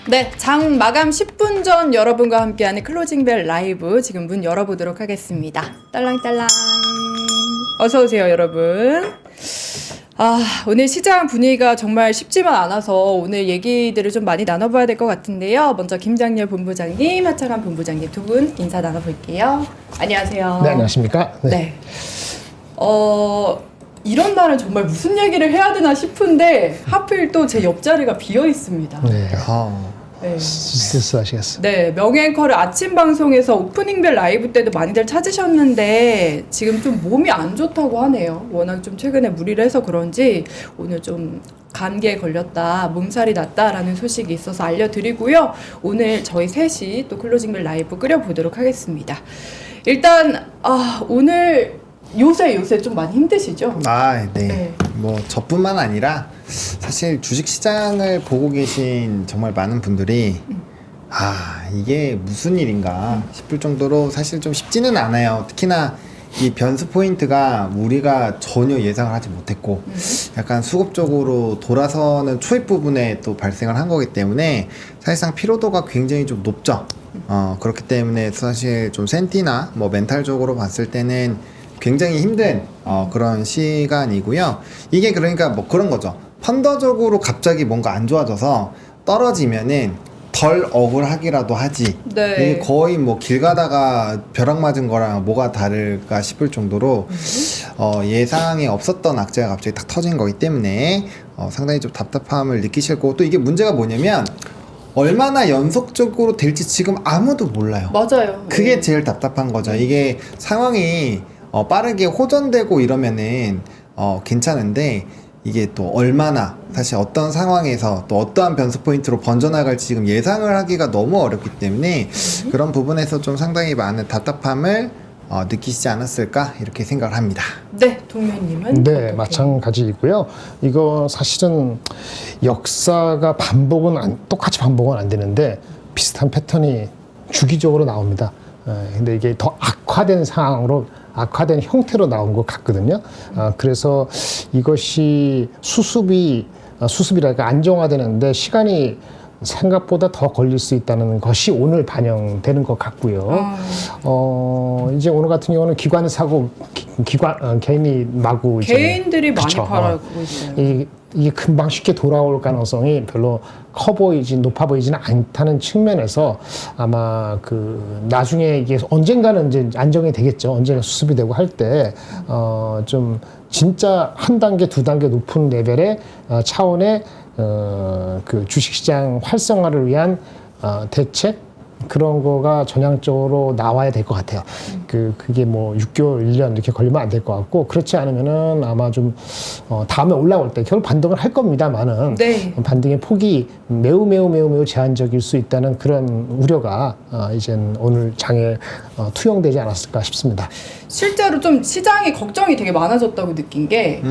네, 장 마감 10분 전 여러분과 함께하는 클로징벨 라이브 지금 문 열어보도록 하겠습니다. 딸랑딸랑. 어서오세요, 여러분. 오늘 시장 분위기가 정말 쉽지만 않아서 오늘 얘기들을 좀 많이 나눠봐야 될 것 같은데요. 먼저 김장렬 본부장님, 하창한 본부장님 두 분 인사 나눠볼게요. 안녕하세요. 네, 안녕하십니까. 네. 이런 날은 정말 무슨 얘기를 해야 되나 싶은데 하필 또 제 옆자리가 비어 있습니다. 네. 네. 스트레스 하시겠어요. 네, 명예앵커를 아침 방송에서 오프닝벨 라이브 때도 많이들 찾으셨는데 지금 좀 몸이 안 좋다고 하네요. 워낙 좀 최근에 무리를 해서 그런지 오늘 좀 감기에 걸렸다, 몸살이 났다라는 소식이 있어서 알려드리고요. 오늘 저희 셋이 또 클로징벨 라이브 끓여보도록 하겠습니다. 일단 오늘 요새 좀 많이 힘드시죠? 네. 네. 뭐 저뿐만 아니라 사실 주식 시장을 보고 계신 정말 많은 분들이 이게 무슨 일인가 싶을 정도로 사실 좀 쉽지는 않아요. 특히나 이 변수 포인트가 우리가 전혀 예상을 하지 못했고 약간 수급적으로 돌아서는 초입 부분에 또 발생을 한 거기 때문에 사실상 피로도가 굉장히 좀 높죠. 그렇기 때문에 사실 좀 센티나 뭐 멘탈적으로 봤을 때는 굉장히 힘든 그런 시간이고요. 이게 그러니까 뭐 그런 거죠. 펀더적으로 갑자기 뭔가 안 좋아져서 떨어지면은 덜 억울하기라도 하지. 네. 이게 거의 뭐 길 가다가 벼락 맞은 거랑 뭐가 다를까 싶을 정도로 예상에 없었던 악재가 갑자기 딱 터진 거기 때문에 상당히 좀 답답함을 느끼실 거고, 또 이게 문제가 뭐냐면 얼마나 연속적으로 될지 지금 아무도 몰라요. 맞아요. 그게 제일 답답한 거죠. 이게 상황이 빠르게 호전되고 이러면은 괜찮은데, 이게 또 얼마나 사실 어떤 상황에서 또 어떠한 변수 포인트로 번져나갈지 지금 예상을 하기가 너무 어렵기 때문에 그런 부분에서 좀 상당히 많은 답답함을 느끼시지 않았을까 이렇게 생각을 합니다. 네, 동료님은? 네, 마찬가지이고요. 이거 사실은 역사가 똑같이 반복은 안 되는데 비슷한 패턴이 주기적으로 나옵니다. 근데 이게 더 악화된 형태로 나온 것 같거든요. 그래서 이것이 수습이랄까 안정화되는데 시간이 생각보다 더 걸릴 수 있다는 것이 오늘 반영되는 것 같고요. 이제 오늘 같은 경우는 기관 사고, 개인이 마구 개인들이 많이 그쵸. 팔고 있어요. 이게 금방 쉽게 돌아올 가능성이 별로 높아 보이지는 않다는 측면에서 아마 나중에 이게 언젠가는 이제 안정이 되겠죠. 언젠가 수습이 되고 할 때, 좀 진짜 한 단계, 두 단계 높은 레벨의 차원의 주식시장 활성화를 위한 대책? 그런 거가 전향적으로 나와야 될 것 같아요. 그게 뭐 6개월, 1년 이렇게 걸리면 안 될 것 같고, 그렇지 않으면은 아마 좀, 다음에 올라올 때 결국 반등을 할 겁니다만은, 네. 반등의 폭이 매우 제한적일 수 있다는 그런 우려가, 이젠 오늘 장에 투영되지 않았을까 싶습니다. 실제로 좀 시장이 걱정이 되게 많아졌다고 느낀 게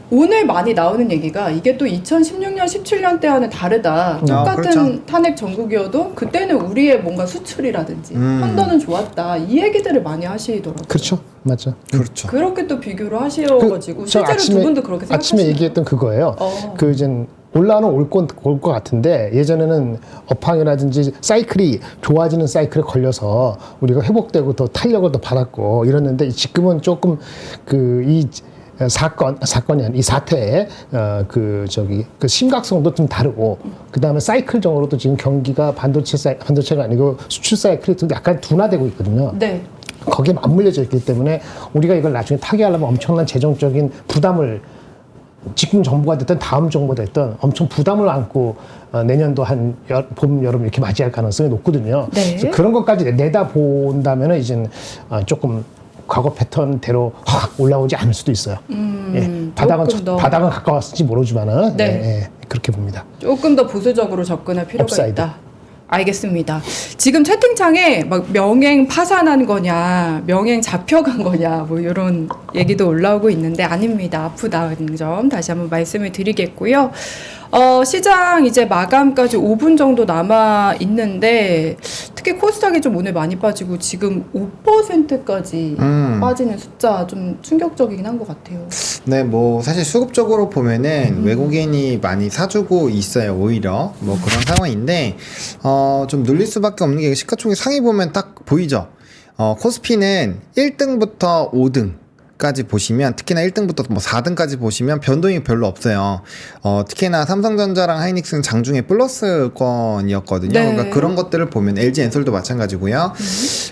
오늘 많이 나오는 얘기가 이게 또 2016년, 17년 때와는 다르다. 똑같은 그렇죠. 탄핵 전국이어도 그때는 우리의 뭔가 수출이라든지 펀더는 좋았다. 이 얘기들을 많이 하시더라고요. 그렇죠. 맞죠. 그렇죠. 그렇게 또 비교를 하셔가지고 실제로 두 분도 그렇게 생각하시나요? 아침에 얘기했던 그거예요. 이젠 올라는 올 것 같은데, 예전에는 업황이라든지 사이클이 좋아지는 사이클에 걸려서 우리가 회복되고 더 탄력을 더 받았고 이랬는데, 지금은 조금 이 사건이 아닌 이 사태의 심각성도 좀 다르고, 그 다음에 사이클적으로도 지금 경기가 반도체가 아니고 수출 사이클이 좀 약간 둔화되고 있거든요. 네. 거기에 맞물려져 있기 때문에 우리가 이걸 나중에 타개하려면 엄청난 재정적인 부담을, 지금 정부가 됐든 다음 정부가 됐든 엄청 부담을 안고 내년도 봄, 여름 이렇게 맞이할 가능성이 높거든요. 네. 그래서 그런 것까지 내다본다면 이제는 조금 과거 패턴대로 확 올라오지 않을 수도 있어요. 바닥은 가까웠을지 모르지만은 네. 그렇게 봅니다. 조금 더 보수적으로 접근할 필요가 업사이드. 있다. 알겠습니다. 지금 채팅창에 막 명행 파산한 거냐, 명행 잡혀간 거냐, 뭐 이런 얘기도 올라오고 있는데 아닙니다. 아프다는 점 다시 한번 말씀을 드리겠고요. 시장 이제 마감까지 5분 정도 남아 있는데 특히 코스닥이 좀 오늘 많이 빠지고 지금 5%까지 빠지는 숫자 좀 충격적이긴 한 것 같아요. 네, 뭐 사실 수급적으로 보면은 외국인이 많이 사주고 있어요. 오히려 뭐 그런 상황인데 좀 눌릴 수밖에 없는 게 시가총액 상위 보면 딱 보이죠. 코스피는 1등부터 5등 까지 보시면, 특히나 1등부터 뭐 4등까지 보시면 변동이 별로 없어요. 특히나 삼성전자랑 하이닉스는 장중에 플러스권이었거든요. 네. 그러니까 그런 것들을 보면 LG 엔솔도 마찬가지고요.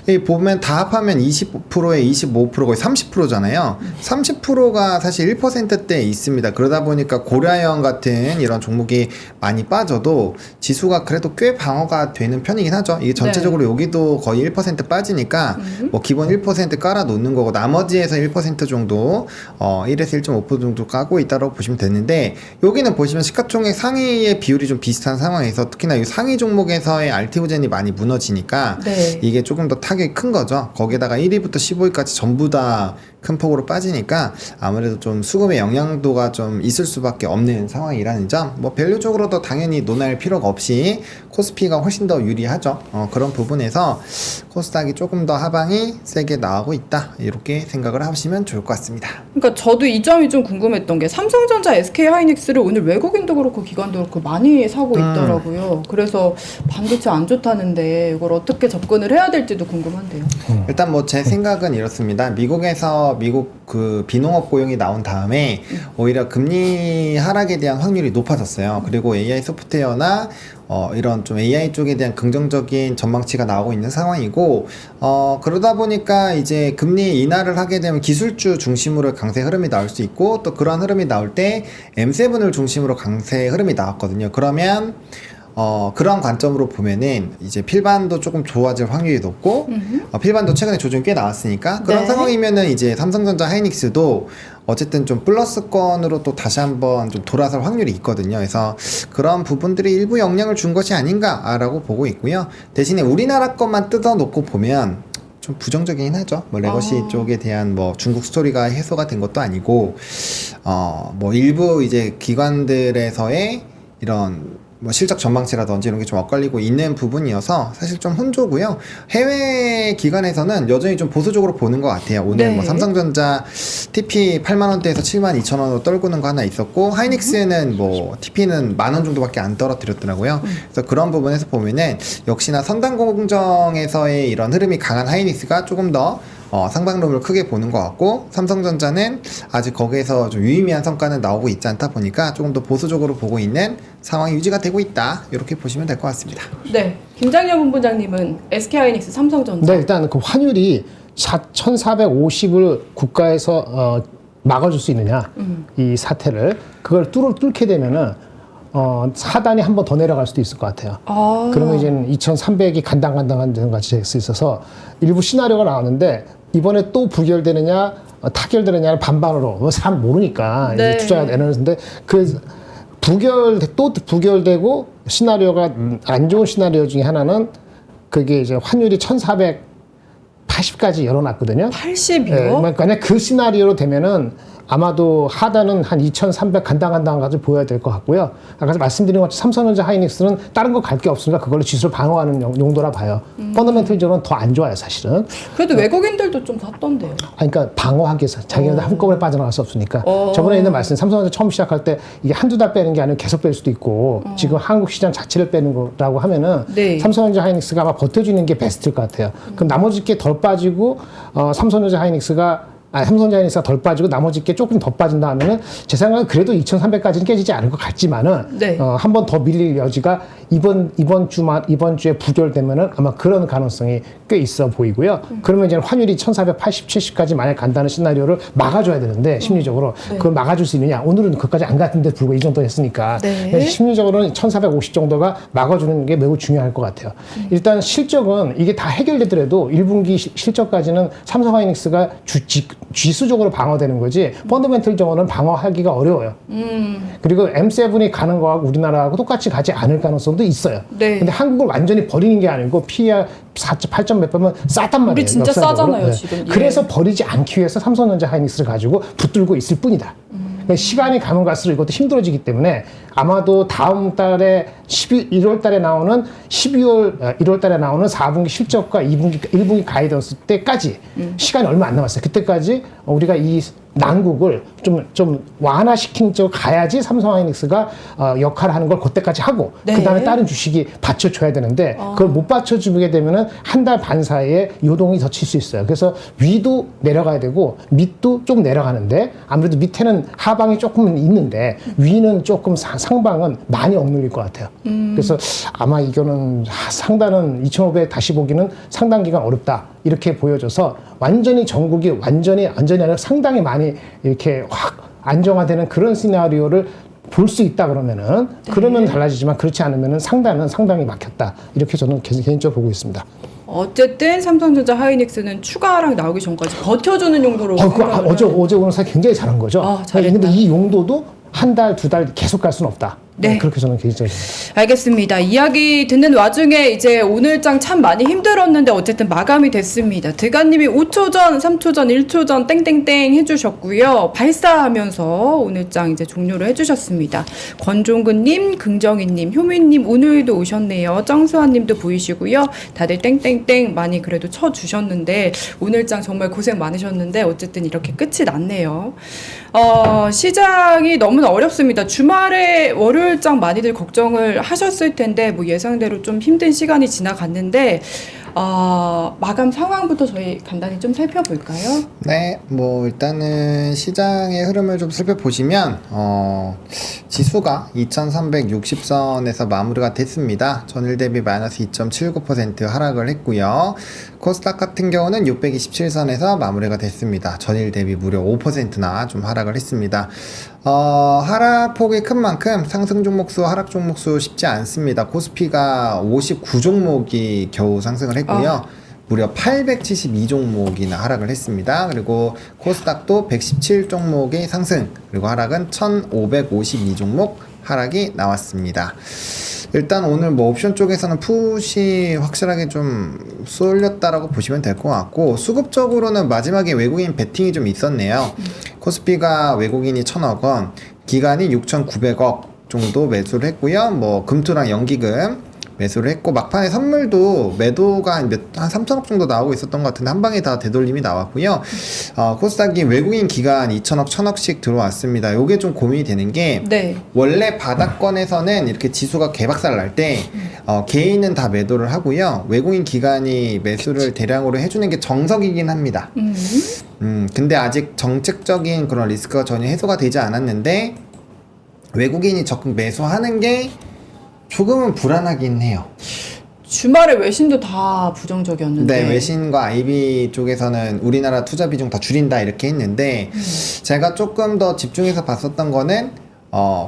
이 보면 다 합하면 25%에 25% 거의 30%잖아요. 30%가 사실 1%대에 있습니다. 그러다 보니까 고려아연 같은 이런 종목이 많이 빠져도 지수가 그래도 꽤 방어가 되는 편이긴 하죠. 이게 전체적으로 여기도 거의 1% 빠지니까 뭐 기본 1% 깔아 놓는 거고, 나머지에서 1% 정도 1에서 1.5% 정도 까고 있다고 보시면 되는데, 여기는 보시면 시가총액 상위의 비율이 좀 비슷한 상황에서 특히나 이 상위 종목에서의 알티오젠이 많이 무너지니까 네. 이게 조금 더 타격이 큰 거죠. 거기다가 1위부터 15위까지 전부 다 큰 폭으로 빠지니까 아무래도 좀 수급의 영향도가 좀 있을 수밖에 없는 상황이라는 점, 뭐 밸류적으로도 당연히 논할 필요가 없이 코스피가 훨씬 더 유리하죠. 그런 부분에서 코스닥이 조금 더 하방이 세게 나오고 있다, 이렇게 생각을 하시면 좋을 것 같습니다. 그러니까 저도 이 점이 좀 궁금했던 게 삼성전자, SK하이닉스를 오늘 외국인도 그렇고 기관도 그렇고 많이 사고 있더라고요. 그래서 반도체 안 좋다는데 이걸 어떻게 접근을 해야 될지도 궁금한데요. 일단 뭐 제 생각은 이렇습니다. 미국에서 미국 그 비농업 고용이 나온 다음에 오히려 금리 하락에 대한 확률이 높아졌어요. 그리고 AI 소프트웨어나 이런 좀 AI 쪽에 대한 긍정적인 전망치가 나오고 있는 상황이고, 그러다 보니까 이제 금리 인하를 하게 되면 기술주 중심으로 강세 흐름이 나올 수 있고, 또 그런 흐름이 나올 때 M7을 중심으로 강세 흐름이 나왔거든요. 그러면 그런 관점으로 보면은 이제 필반도 조금 좋아질 확률이 높고, 필반도 최근에 조정이 꽤 나왔으니까 그런 네. 상황이면은 이제 삼성전자, 하이닉스도 어쨌든 좀 플러스권으로 또 다시 한번 좀 돌아설 확률이 있거든요. 그래서 그런 부분들이 일부 영향을 준 것이 아닌가라고 보고 있고요. 대신에 우리나라 것만 뜯어놓고 보면 좀 부정적이긴 하죠. 뭐 레거시 쪽에 대한 뭐 중국 스토리가 해소가 된 것도 아니고, 뭐 일부 이제 기관들에서의 이런 뭐 실적 전망치라든지 이런 게 좀 엇갈리고 있는 부분이어서 사실 좀 혼조고요. 해외 기관에서는 여전히 좀 보수적으로 보는 것 같아요. 오늘 네. 뭐 삼성전자 TP 8만원대에서 72,000원으로 떨구는 거 하나 있었고, 하이닉스는 뭐 TP는 10,000원 정도밖에 안 떨어뜨렸더라고요. 그래서 그런 부분에서 보면은 역시나 선단공정에서의 이런 흐름이 강한 하이닉스가 조금 더 상방론을 크게 보는 것 같고, 삼성전자는 아직 거기에서 좀 유의미한 성과는 나오고 있지 않다 보니까 조금 더 보수적으로 보고 있는 상황이 유지가 되고 있다, 이렇게 보시면 될 것 같습니다. 네, 김장렬 본부장님은 SK하이닉스, 삼성전자. 네, 일단 그 환율이 1,450을 국가에서 막아줄 수 있느냐, 이 사태를 그걸 뚫게 되면은 하단이 한 번 더 내려갈 수도 있을 것 같아요. 그러면 이제 2,300이 간당간당한 데가 같이 될 수 있어서 일부 시나리오가 나왔는데, 이번에 또 부결되느냐 타결되느냐를 반반으로, 사람 모르니까 네. 이제 투자가 되는데, 그 또 부결되고 시나리오가 안 좋은 시나리오 중에 하나는 그게 이제 환율이 1,480까지 열어놨거든요. 80이요? 네, 만약 그 시나리오로 되면은 아마도 하단은 한 2,300 간당간당까지 보여야 될 것 같고요. 아까 말씀드린 것처럼 삼성전자, 하이닉스는 다른 거 갈 게 없으니까 그걸로 지수를 방어하는 용도라 봐요. 펀더멘털적으로는 더 안 좋아요, 사실은. 그래도 외국인들도 좀 샀던데요. 그러니까 방어하기 위해서 자기네들 한꺼번에 빠져나갈 수 없으니까. 저번에 있는 말씀, 삼성전자 처음 시작할 때 이게 한두 달 빼는 게 아니라 계속 뺄 수도 있고, 지금 한국 시장 자체를 빼는 거라고 하면은 네. 삼성전자, 하이닉스가 아마 버텨주는 게 베스트일 것 같아요. 그럼 나머지 게 덜 빠지고 삼성전자, 하이닉스가 삼성전자, 하이닉스가 덜 빠지고 나머지 게 조금 더 빠진다 하면은 제 생각은 그래도 2,300까지는 깨지지 않을 것 같지만은, 네. 한 번 더 밀릴 여지가 이번 주에 부결되면은 아마 그런 가능성이 꽤 있어 보이고요. 그러면 이제 환율이 1,480, 70까지 만약 간다는 시나리오를 막아줘야 되는데, 심리적으로 그걸 막아줄 수 있느냐? 오늘은 그것까지 안 갔는데 불구하고 이 정도 했으니까. 네. 그래서 심리적으로는 1,450 정도가 막아주는 게 매우 중요할 것 같아요. 일단 실적은 이게 다 해결되더라도 1분기 실적까지는 삼성, 하이닉스가 지수적으로 방어되는 거지, 펀더멘털적으로는 방어하기가 어려워요. 그리고 M7이 가는 거하고 우리나라하고 똑같이 가지 않을 가능성도 있어요. 네. 근데 한국을 완전히 버리는 게 아니고 PER 8점 몇 배면 쌌단 말이에요. 우리 진짜 역사적으로. 싸잖아요, 지금. 예. 그래서 버리지 않기 위해서 삼성전자, 하이닉스를 가지고 붙들고 있을 뿐이다. 그러니까 시간이 가면 갈수록 이것도 힘들어지기 때문에 아마도 다음 달에 1월 달에 나오는 1월 달에 나오는 4분기 실적과 2분기, 1분기 가이던스 때까지 시간이 얼마 안 남았어요. 그때까지 우리가 이 난국을 좀 완화시킨 쪽 가야지 삼성하이닉스가 역할을 하는 걸 그때까지 하고 네. 그다음에 다른 주식이 받쳐줘야 되는데 그걸 못 받쳐주게 되면은 한 달 반 사이에 요동이 더 칠 수 있어요. 그래서 위도 내려가야 되고 밑도 좀 내려가는데 아무래도 밑에는 하방이 조금 있는데 위는 조금 상방은 많이 억눌릴 것 같아요. 그래서 아마 이거는 상단은 2,500 다시 보기는 상당 기간 어렵다. 이렇게 보여져서 완전히 전국이 완전히 아니라 상당히 많이 이렇게 확 안정화되는 그런 시나리오를 볼 수 있다 그러면은 그러면 달라지지만 그렇지 않으면은 상단은 상당히 막혔다. 이렇게 저는 개인적으로 보고 있습니다. 어쨌든 삼성전자 하이닉스는 추가 하락 나오기 전까지 버텨주는 용도로. 어제 오늘 사실 굉장히 잘한 거죠. 잘했다. 근데 이 용도도 한 달, 두 달 계속 갈 수는 없다. 네. 그렇게 저는 개인적으로 봅니다. 알겠습니다. 이야기 듣는 와중에 이제 오늘장 참 많이 힘들었는데 어쨌든 마감이 됐습니다. 드가님이 5초 전, 3초 전, 1초 전 땡땡땡 해주셨고요. 발사하면서 오늘장 이제 종료를 해주셨습니다. 권종근님, 긍정희님, 효민님 오늘도 오셨네요. 정수환님도 보이시고요. 다들 땡땡땡 많이 그래도 쳐주셨는데 오늘장 정말 고생 많으셨는데 어쨌든 이렇게 끝이 났네요. 시장이 너무나 어렵습니다. 주말에 월요일장 많이들 걱정을 하셨을 텐데 뭐 예상대로 좀 힘든 시간이 지나갔는데 마감 상황부터 저희 간단히 좀 살펴볼까요? 네, 뭐 일단은 시장의 흐름을 좀 살펴보시면 지수가 2360선에서 마무리가 됐습니다. 전일 대비 마이너스 2.79% 하락을 했고요. 코스닥 같은 경우는 627선에서 마무리가 됐습니다. 전일 대비 무려 5%나 좀 하락을 했습니다. 하락폭이 큰 만큼 상승 종목수, 하락 종목수 쉽지 않습니다. 코스피가 59종목이 겨우 상승을 했고요. 무려 872종목이나 하락을 했습니다. 그리고 코스닥도 117종목의 상승, 그리고 하락은 1552종목 하락이 나왔습니다. 일단 오늘 뭐 옵션 쪽에서는 풋이 확실하게 좀 쏠렸다라고 보시면 될 것 같고, 수급적으로는 마지막에 외국인 베팅이 좀 있었네요. 코스피가 외국인이 1,000억 원, 기간이 6,900억 정도 매수를 했고요. 뭐 금토랑 연기금 매수를 했고, 막판에 선물도 매도가 한 3,000억 정도 나오고 있었던 것 같은데 한 방에 다 되돌림이 나왔고요. 코스닥이 외국인 기간 2,000억, 1,000억씩 들어왔습니다. 요게 좀 고민이 되는 게, 네. 원래 바닥권에서는 이렇게 지수가 개박살 날 때 개인은 다 매도를 하고요. 외국인 기관이 매수를 대량으로 해주는 게 정석이긴 합니다. 근데 아직 정책적인 그런 리스크가 전혀 해소가 되지 않았는데 외국인이 적극 매수하는 게 조금은 불안하긴 해요. 주말에 외신도 다 부정적이었는데. 네, 외신과 IB 쪽에서는 우리나라 투자 비중 다 줄인다 이렇게 했는데 제가 조금 더 집중해서 봤었던 거는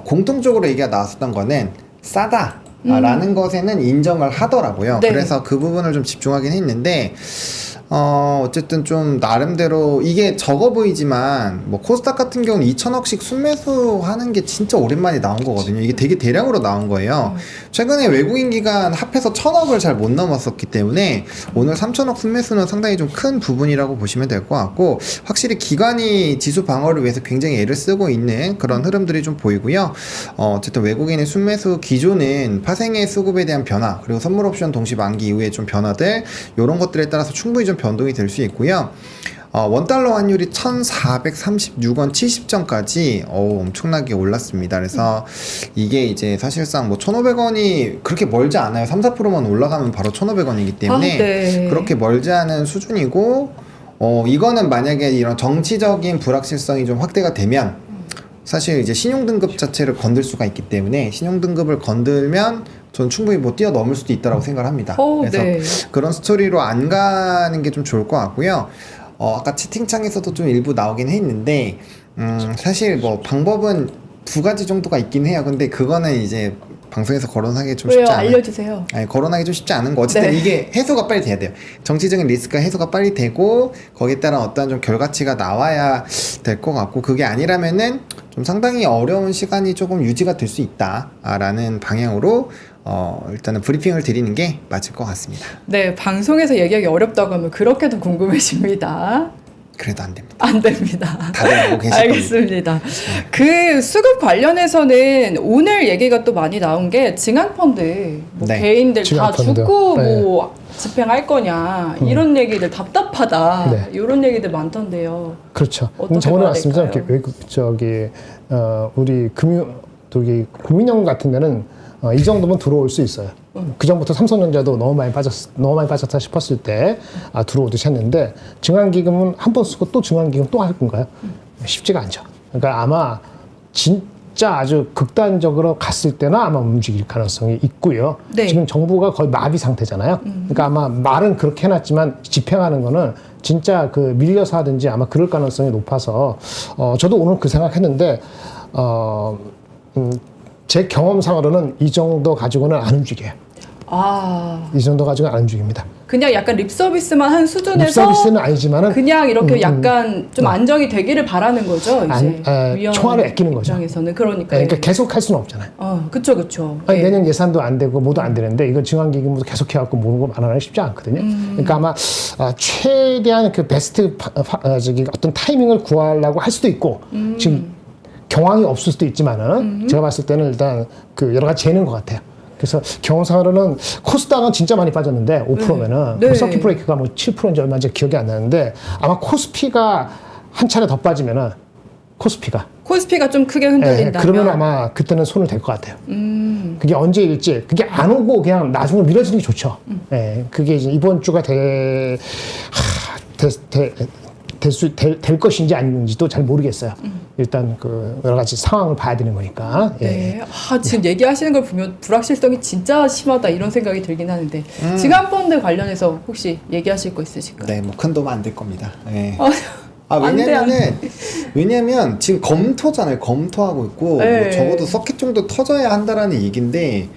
공통적으로 얘기가 나왔었던 거는 싸다 라는 것에는 인정을 하더라고요. 네. 그래서 그 부분을 좀 집중하긴 했는데 어쨌든 좀 나름대로 이게 적어 보이지만 뭐 코스닥 같은 경우는 2,000억씩 순매수 하는 게 진짜 오랜만에 나온 거거든요. 이게 되게 대량으로 나온 거예요. 최근에 외국인 기관 합해서 1,000억을 잘 못 넘었었기 때문에 오늘 3,000억 순매수는 상당히 좀 큰 부분이라고 보시면 될 것 같고, 확실히 기관이 지수 방어를 위해서 굉장히 애를 쓰고 있는 그런 흐름들이 좀 보이고요. 어쨌든 외국인의 순매수 기조는 파생의 수급에 대한 변화, 그리고 선물 옵션 동시 만기 이후에 좀 변화들, 이런 것들에 따라서 충분히 좀 변동이 될 수 있고요. 원달러 환율이 1,436원 70전까지 엄청나게 올랐습니다. 그래서 이게 이제 사실상 뭐 1,500원이 그렇게 멀지 않아요. 3-4%만 올라가면 바로 1,500원이기 때문에 네. 그렇게 멀지 않은 수준이고, 이거는 만약에 이런 정치적인 불확실성이 좀 확대가 되면 사실 이제 신용등급 자체를 건들 수가 있기 때문에 신용등급을 건들면 전 충분히 뭐 뛰어넘을 수도 있다고 생각을 합니다. 그래서 네. 그런 스토리로 안 가는 게 좀 좋을 것 같고요. 아까 채팅창에서도 좀 일부 나오긴 했는데 사실 뭐 방법은 2가지 정도가 있긴 해요. 근데 그거는 이제 방송에서 거론하기 좀 왜요? 쉽지 않아요. 알려주세요. 아니, 거론하기 좀 쉽지 않은 거. 어쨌든 네. 이게 해소가 빨리 돼야 돼요. 정치적인 리스크가 해소가 빨리 되고 거기에 따른 어떤 좀 결과치가 나와야 될 것 같고, 그게 아니라면은 좀 상당히 어려운 시간이 조금 유지가 될 수 있다라는 방향으로 일단은 브리핑을 드리는 게 맞을 것 같습니다. 네, 방송에서 얘기하기 어렵다고 하면 그렇게도 궁금해집니다. 그래도 안 됩니다. 안 됩니다. 다들 알고 계실 겁니다. 알겠습니다. 그 수급 관련해서는 오늘 얘기가 또 많이 나온 게 증안펀드, 뭐 네. 개인들 다 증안펀드. 죽고 네. 뭐 집행할 거냐 이런 얘기들 답답하다 네. 이런 얘기들 많던데요. 그렇죠. 어떻게 저번에 봐야 말씀드린 될까요? 외국 우리 금융 같은 데는 이 정도면 들어올 수 있어요. 그 전부터 삼성전자도 너무 많이 빠졌다 싶었을 때 들어오듯이 했는데 증안기금은 한 번 쓰고 또 증안기금 또 할 건가요? 쉽지가 않죠. 그러니까 아마 진짜 아주 극단적으로 갔을 때나 아마 움직일 가능성이 있고요. 네. 지금 정부가 거의 마비 상태잖아요. 그러니까 아마 말은 그렇게 해놨지만 집행하는 거는 진짜 그 밀려서 하든지 아마 그럴 가능성이 높아서 저도 오늘 그 생각했는데 제 경험상으로는 이 정도 가지고는 안 움직여요. 아, 이 정도 가지고는 안 움직입니다. 그냥 약간 립 서비스만 한 수준에서 립서비스는 아니지만은 그냥 이렇게 약간 좀 안정이 되기를 바라는 거죠. 이제 위원 총알을 아끼는 거죠. 입장에서는 그러니까. 그러니까 계속 할 수는 없잖아요. 그쵸 그쵸. 아니, 예. 내년 예산도 안 되고 뭐도 안 되는데 이거 증안기금도 계속 해갖고 모으는 거 만원하기 쉽지 않거든요. 그러니까 아마 최대한 그 베스트 어떤 타이밍을 구하려고 할 수도 있고 지금 경황이 없을 수도 있지만은 제가 봤을 때는 일단 그 여러 가지 재는 것 같아요. 그래서 경험상으로는 코스닥은 진짜 많이 빠졌는데 5%면은 네. 서킷 브레이크가 뭐 7%인지 얼마인지 기억이 안 나는데 아마 코스피가 한 차례 더 빠지면은 코스피가 좀 크게 흔들린다면. 그러면 아마 그때는 손을 댈 것 같아요. 그게 언제일지 그게 안 오고 그냥 나중에 미뤄지는 게 좋죠. 그게 이제 이번 주가 될 것인지 아닌지도 잘 모르겠어요. 일단 그 여러 가지 상황을 봐야 되는 거니까. 네. 지금 얘기하시는 걸 보면 불확실성이 진짜 심하다 이런 생각이 들긴 하는데 증안펀드 관련해서 혹시 얘기하실 거 있으실까요? 네, 뭐 큰 도움 안 될 겁니다. 네. 안 돼, 안 왜냐면 지금 검토잖아요. 검토하고 있고 네. 뭐 적어도 서킷 정도 터져야 한다라는 얘기인데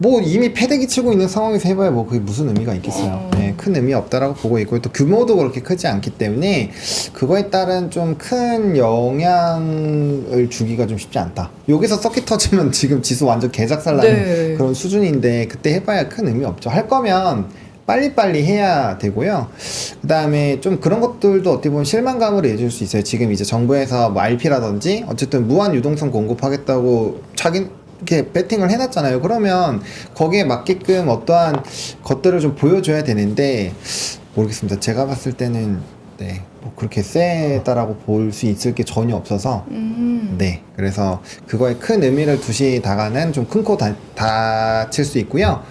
뭐 이미 패대기 치고 있는 상황에서 해봐야 뭐 그게 무슨 의미가 있겠어요. 네, 큰 의미 없다라고 보고 있고 또 규모도 그렇게 크지 않기 때문에 그거에 따른 좀 큰 영향을 주기가 좀 쉽지 않다. 여기서 서킷 터지면 지금 지수 완전 개작살 나는 네. 그런 수준인데 그때 해봐야 큰 의미 없죠. 할 거면 빨리빨리 해야 되고요. 그 다음에 좀 그런 것들도 어떻게 보면 실망감을 내줄 수 있어요. 지금 이제 정부에서 뭐 RP라든지 어쨌든 무한 유동성 공급하겠다고 이렇게 배팅을 해놨잖아요. 그러면 거기에 맞게끔 어떠한 것들을 좀 보여줘야 되는데 모르겠습니다. 제가 봤을 때는 네, 뭐 그렇게 세다라고 볼 수 있을 게 전혀 없어서 네, 그래서 그거에 큰 의미를 두시다가는 좀 큰 코 다칠 수 있고요.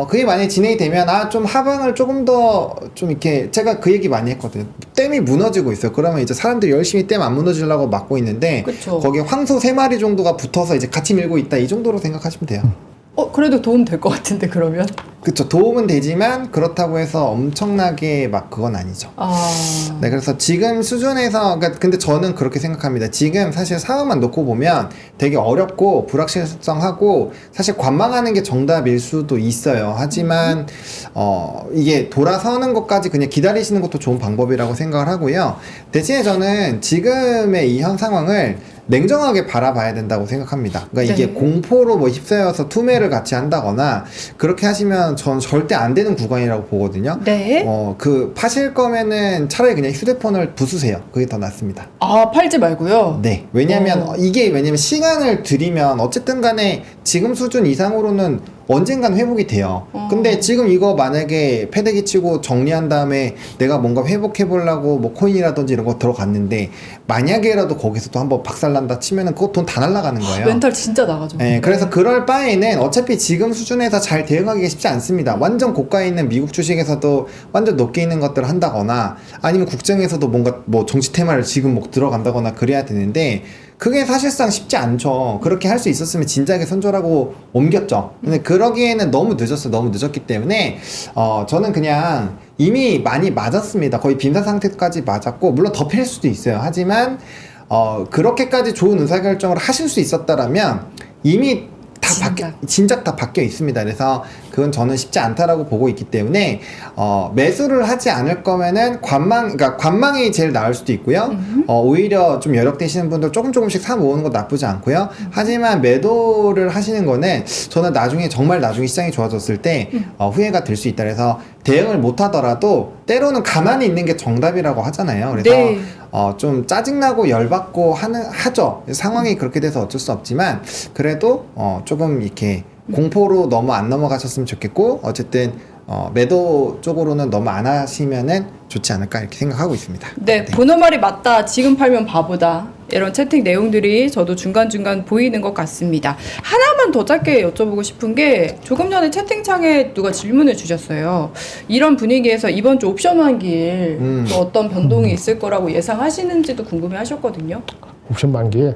그게 만약에 진행이 되면 좀 하방을 조금 더 좀 이렇게 제가 그 얘기 많이 했거든요. 댐이 무너지고 있어요. 그러면 이제 사람들이 열심히 댐 안 무너지려고 막고 있는데 그쵸. 거기에 황소 3마리 정도가 붙어서 이제 같이 밀고 있다 이 정도로 생각하시면 돼요. 그래도 도움 될 것 같은데 그러면. 그쵸. 도움은 되지만 그렇다고 해서 엄청나게 막 그건 아니죠. 네, 그래서 지금 수준에서, 근데 저는 그렇게 생각합니다. 지금 사실 상황만 놓고 보면 되게 어렵고 불확실성하고 사실 관망하는 게 정답일 수도 있어요. 하지만, 이게 돌아서는 것까지 그냥 기다리시는 것도 좋은 방법이라고 생각을 하고요. 대신에 저는 지금의 이 현 상황을 냉정하게 바라봐야 된다고 생각합니다. 그러니까 이게 네. 공포로 뭐 휩싸여서 투매를 같이 한다거나 그렇게 하시면 전 절대 안 되는 구간이라고 보거든요. 네. 그 파실 거면은 차라리 그냥 휴대폰을 부수세요. 그게 더 낫습니다. 팔지 말고요. 네. 왜냐면 왜냐면 시간을 들이면 어쨌든 간에 지금 수준 이상으로는 언젠간 회복이 돼요. 근데 지금 이거 만약에 패대기 치고 정리한 다음에 내가 뭔가 회복해 보려고 뭐 코인이라든지 이런 거 들어갔는데 만약에라도 거기서 또 한번 박살난다 치면은 그거 돈 다 날아가는 거예요. 멘탈 진짜 나가죠. 네, 그래서 그럴 바에는 어차피 지금 수준에서 잘 대응하기가 쉽지 않습니다. 완전 고가에 있는 미국 주식에서도 완전 높게 있는 것들을 한다거나 아니면 국정에서도 뭔가 뭐 정치 테마를 지금 뭐 들어간다거나 그래야 되는데 그게 사실상 쉽지 않죠. 그렇게 할 수 있었으면 진작에 손절하고 옮겼죠. 근데 그러기에는 너무 늦었어요. 너무 늦었기 때문에 저는 그냥 이미 많이 맞았습니다. 거의 빈사 상태까지 맞았고 물론 더 필 수도 있어요. 하지만 그렇게까지 좋은 의사결정을 하실 수 있었다라면 이미 진작 다 바뀌어 있습니다. 그래서 그건 저는 쉽지 않다라고 보고 있기 때문에 매수를 하지 않을 거면은 그러니까 관망이 제일 나을 수도 있고요. 오히려 좀 여력되시는 분들 조금씩 사 모으는 거 나쁘지 않고요. 하지만 매도를 하시는 거는 저는 정말 나중에 시장이 좋아졌을 때 후회가 될 수 있다. 그래서 대응을 못 하더라도 때로는 가만히 있는 게 정답이라고 하잖아요. 그래서 네. 좀 짜증나고 열받고 하죠. 상황이 그렇게 돼서 어쩔 수 없지만 그래도 조금 이렇게 공포로 너무 안 넘어가셨으면 좋겠고 어쨌든 매도 쪽으로는 너무 안 하시면은 좋지 않을까 이렇게 생각하고 있습니다. 네, 보는 말이 맞다. 지금 팔면 바보다. 이런 채팅 내용들이 저도 중간중간 보이는 것 같습니다. 하나만 더 짧게 여쭤보고 싶은 게 조금 전에 채팅창에 누가 질문을 주셨어요. 이런 분위기에서 이번 주 옵션 만기일 또 어떤 변동이 있을 거라고 예상하시는지도 궁금해 하셨거든요. 옵션 만기에.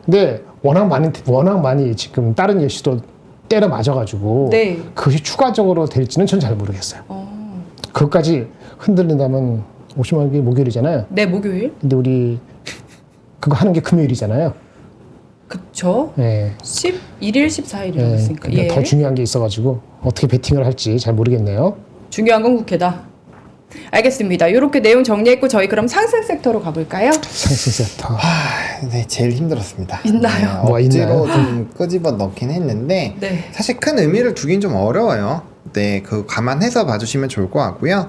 근데 워낙 많이 지금 다른 예시도 때려 맞아가지고 네. 그것이 추가적으로 될지는 전 잘 모르겠어요. 그것까지 흔들린다면 옵션 만기 목요일이잖아요. 네, 목요일. 근데 우리 그거 하는 게 금요일이잖아요. 그쵸. 예. 11일, 14일이라고 예. 했으니까. 근데 예. 더 중요한 게 있어가지고 어떻게 베팅을 할지 잘 모르겠네요. 중요한 건 국회다. 알겠습니다. 이렇게 내용 정리했고 저희 그럼 상승 섹터로 가볼까요? 상승 섹터. 네, 제일 힘들었습니다. 있나요? 네, 뭐가 억지로 있나요? 좀 끄집어 넣긴 했는데 네. 사실 큰 의미를 두긴 좀 어려워요. 네, 그 감안해서 봐주시면 좋을 것 같고요.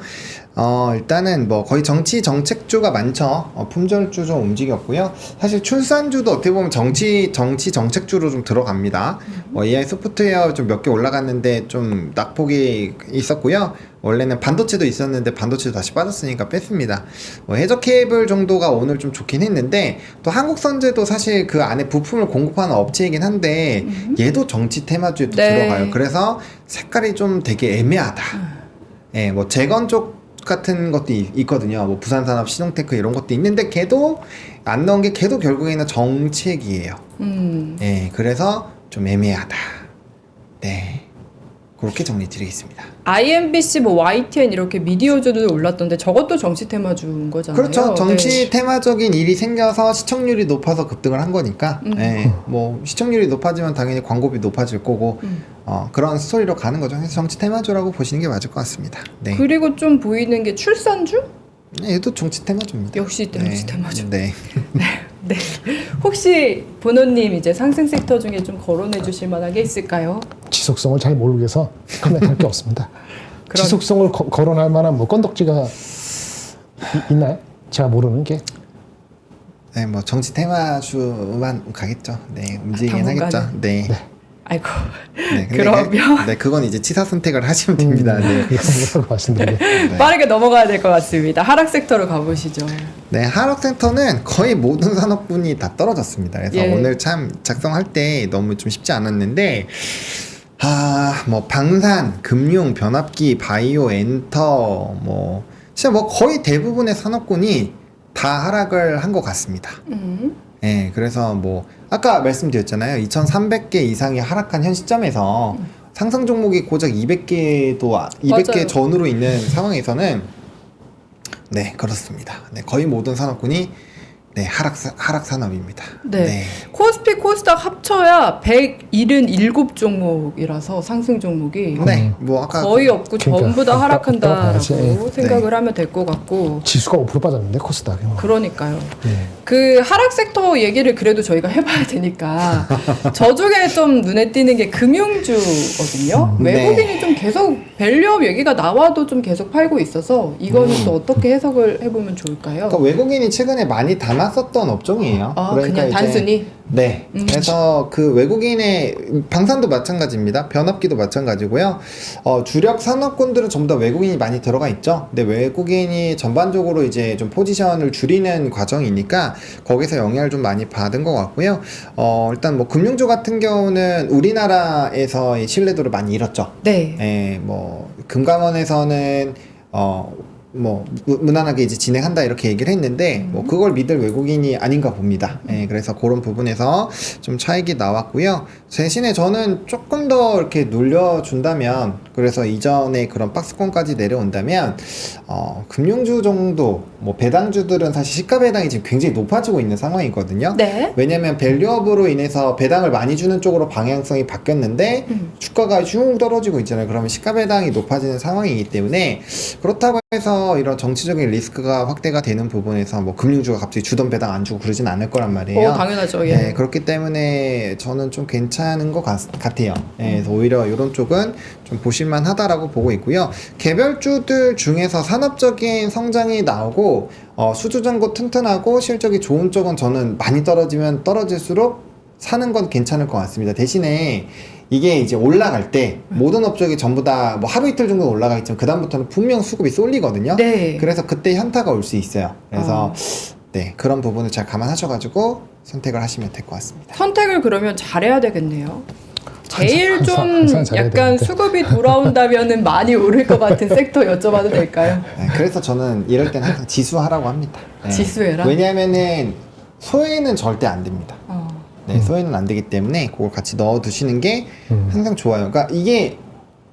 일단은 뭐 거의 정치 정책주가 많죠. 품절주 좀 움직였고요. 사실 출산주도 어떻게 보면 정치 정책주로 좀 들어갑니다. AI 소프트웨어 좀 몇 개 올라갔는데 좀 낙폭이 있었고요. 원래는 반도체도 있었는데 반도체도 다시 빠졌으니까 뺐습니다. 해저 케이블 정도가 오늘 좀 좋긴 했는데 또 한국선제도 사실 그 안에 부품을 공급하는 업체이긴 한데 얘도 정치 테마주에 또 네. 들어가요. 그래서 색깔이 좀 되게 애매하다. 예, 뭐 재건 쪽 같은 것도 있거든요. 뭐 부산산업, 신용테크 이런 것도 있는데 걔도 안 넣은 게 걔도 결국에는 정책이에요. 예, 그래서 좀 애매하다. 네, 그렇게 정리드리겠습니다. IMBC, 뭐 YTN 이렇게 미디어주도 올랐던데 저것도 정치 테마주인 거잖아요. 그렇죠. 정치 네. 테마적인 일이 생겨서 시청률이 높아서 급등을 한 거니까. 예, 뭐 시청률이 높아지면 당연히 광고비 높아질 거고 그런 스토리로 가는 거죠. 그래서 정치 테마주라고 보시는 게 맞을 것 같습니다. 네, 그리고 좀 보이는 게 출산주? 얘도 정치 테마주입니다. 역시 정치 테마주. 네. 네. 혹시 본호님 이제 상승 섹터 중에 좀 거론해 주실 만한 게 있을까요? 지속성을 잘 모르겠어 코멘트할 게 없습니다. 그럼- 지속성을 거론할 만한 뭐 건덕지가 있나요? 제가 모르는 게. 네, 뭐 정치 테마주만 가겠죠. 네, 움직이긴 당분간은. 하겠죠. 네. 아이고. 네, 근데 그러면 네, 그건 이제 치사 선택을 하시면 됩니다. 네. 그게 뭐라고 말씀드리게. 빠르게 넘어가야 될 것 같습니다. 하락 섹터로 가보시죠. 네, 하락센터는 거의 모든 산업군이 다 떨어졌습니다. 그래서 예. 오늘 참 작성할 때 너무 좀 쉽지 않았는데, 뭐 방산, 금융, 변압기, 바이오, 엔터, 뭐 진짜 뭐 거의 대부분의 산업군이 다 하락을 한 것 같습니다. 예, 그래서 뭐 아까 말씀드렸잖아요. 2,300개 이상이 하락한 현 시점에서 상승 종목이 고작 200개 맞아요. 전후로 있는 상황에서는 네, 그렇습니다. 네, 거의 모든 산업군이 네, 하락 산업입니다. 네. 코스피, 코스닥 합쳐야 177 종목이라서 상승 종목이 네, 뭐 아까 거의 없고 그러니까 전부 다 하락한다라고 봐야지. 생각을 하면 될 것 같고 지수가 5% 빠졌는데 코스닥이. 그러니까요. 네. 그 하락 섹터 얘기를 그래도 저희가 해봐야 되니까 저 중에 좀 눈에 띄는 게 금융주거든요. 네. 외국인이 좀 계속 밸류업 얘기가 나와도 좀 계속 팔고 있어서 이거는 또 어떻게 해석을 해보면 좋을까요? 그러니까 외국인이 최근에 많이 담았었던 업종이에요. 아, 그러니까 그냥 이제 단순히? 네. 그래서 그 외국인의 방산도 마찬가지입니다. 변압기도 마찬가지고요. 주력 산업군들은 전부 다 외국인이 많이 들어가 있죠. 근데 외국인이 전반적으로 이제 좀 포지션을 줄이는 과정이니까 거기서 영향을 좀 많이 받은 것 같고요. 일단 뭐 금융주 같은 경우는 우리나라에서의 신뢰도를 많이 잃었죠. 네. 뭐 금감원에서는 뭐 무난하게 이제 진행한다 이렇게 얘기를 했는데 뭐 그걸 믿을 외국인이 아닌가 봅니다. 예, 그래서 그런 부분에서 좀 차익이 나왔고요. 대신에 저는 조금 더 이렇게 눌려준다면, 그래서 이전에 그런 박스권까지 내려온다면 금융주 정도 뭐 배당주들은 사실 시가 배당이 지금 굉장히 높아지고 있는 상황이거든요. 네. 왜냐면 밸류업으로 인해서 배당을 많이 주는 쪽으로 방향성이 바뀌었는데 주가가 쭉 떨어지고 있잖아요. 그러면 시가 배당이 높아지는 상황이기 때문에, 그렇다고 해서 이런 정치적인 리스크가 확대가 되는 부분에서 뭐 금융주가 갑자기 주던 배당 안 주고 그러진 않을 거란 말이에요. 당연하죠. 예. 네, 그렇기 때문에 저는 좀 괜찮은 것 같아요. 예, 그래서 오히려 이런 쪽은 좀 보실만 하다라고 보고 있고요. 개별주들 중에서 산업적인 성장이 나오고 수주전고 튼튼하고 실적이 좋은 쪽은 저는 많이 떨어지면 떨어질수록 사는 건 괜찮을 것 같습니다. 대신에 이게 이제 올라갈 때 모든 업종이 전부 다 뭐 하루 이틀 정도 올라가겠지만 그 다음부터는 분명 수급이 쏠리거든요. 네. 그래서 그때 현타가 올 수 있어요. 그래서 네, 그런 부분을 잘 감안하셔가지고 선택을 하시면 될 것 같습니다. 선택을 그러면 잘해야 되겠네요. 제일 좀 항상 잘해야 약간 되는데. 수급이 돌아온다면은 많이 오를 것 같은 섹터 여쭤봐도 될까요? 네, 그래서 저는 이럴 때는 항상 지수하라고 합니다. 네. 지수해라? 왜냐하면은 소외는 절대 안 됩니다. 네, 소외는 안 되기 때문에 그걸 같이 넣어 두시는 게 항상 좋아요. 그러니까 이게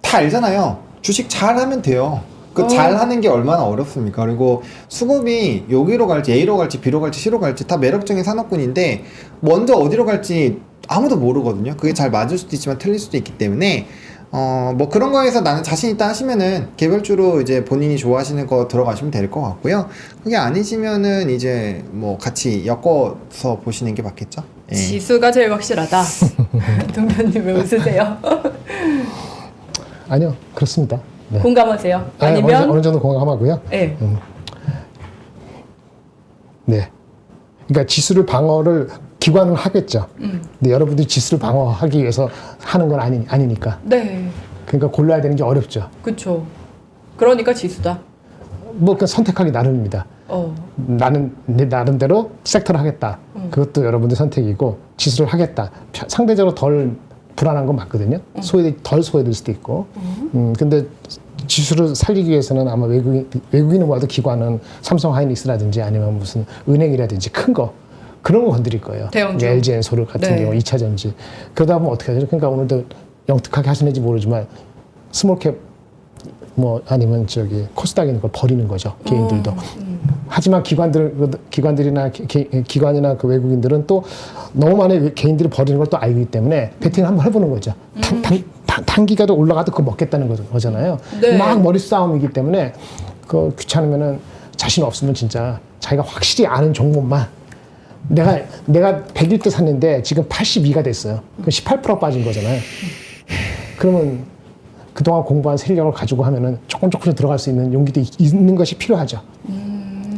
다 알잖아요. 주식 잘 하면 돼요. 그 잘 하는 게 얼마나 어렵습니까? 그리고 수급이 여기로 갈지 A로 갈지 B로 갈지 C로 갈지 다 매력적인 산업군인데 먼저 어디로 갈지 아무도 모르거든요. 그게 잘 맞을 수도 있지만 틀릴 수도 있기 때문에 뭐 그런 거에서 나는 자신 있다 하시면은 개별주로 이제 본인이 좋아하시는 거 들어가시면 될 것 같고요. 그게 아니시면은 이제 뭐 같이 엮어서 보시는 게 맞겠죠? 예. 지수가 제일 확실하다. 동변님 왜 웃으세요? 아니요, 그렇습니다. 네. 공감하세요? 아니, 아니면 어느 정도 공감하고요. 네. 네. 그러니까 지수를 방어를 기관은 하겠죠. 근데 여러분들이 지수를 방어하기 위해서 하는 건 아니니까. 네. 그러니까 골라야 되는 게 어렵죠. 그렇죠. 그러니까 지수다. 뭐 그냥 선택하기 나름입니다. 나는 내 나름대로 섹터를 하겠다. 그것도 여러분들 선택이고, 지수를 하겠다. 상대적으로 덜 불안한 건 맞거든요. 덜 소외될 수도 있고. 근데 지수를 살리기 위해서는 아마 외국인은 와도 기관은 삼성 하이닉스라든지 아니면 무슨 은행이라든지 큰 거, 그런 거 건드릴 거예요. 대형주. LG엔솔 같은 네. 경우 2차전지. 그러다 보면 어떻게 하죠? 그러니까 오늘도 영특하게 하시는지 모르지만 스몰캡 뭐 아니면 저기 코스닥 있는 걸 버리는 거죠. 개인들도. 하지만 기관들이나 기관이나 그 외국인들은 또 너무 많은 개인들이 버리는 걸 또 알기 때문에 베팅을 한번 해보는 거죠. 단기가도 올라가도 그거 먹겠다는 거잖아요. 네. 막 머리 싸움이기 때문에 그 귀찮으면은 자신 없으면 진짜 자기가 확실히 아는 종목만, 내가 100일 때 샀는데 지금 82가 됐어요. 그럼 18% 빠진 거잖아요. 그러면 그동안 공부한 실력을 가지고 하면은 조금씩 들어갈 수 있는 용기도 있는 것이 필요하죠.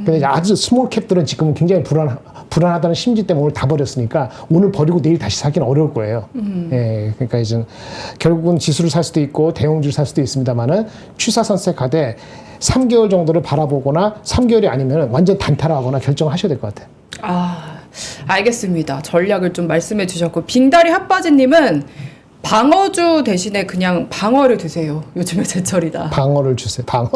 근데 아주 스몰 캡들은 지금은 굉장히 불안하다는 심지 때문에 오늘 다 버렸으니까 오늘 버리고 내일 다시 사기는 어려울 거예요. 예, 그러니까 이제 결국은 지수를 살 수도 있고 대형주를 살 수도 있습니다만은 취사 선택하되 3개월 정도를 바라보거나 3개월이 아니면 완전 단타하거나 결정을 하셔야 될 것 같아요. 알겠습니다. 전략을 좀 말씀해 주셨고, 빙다리 핫바지님은 방어주 대신에 그냥 방어를 드세요. 요즘에 제철이다. 방어를 주세요. 방어.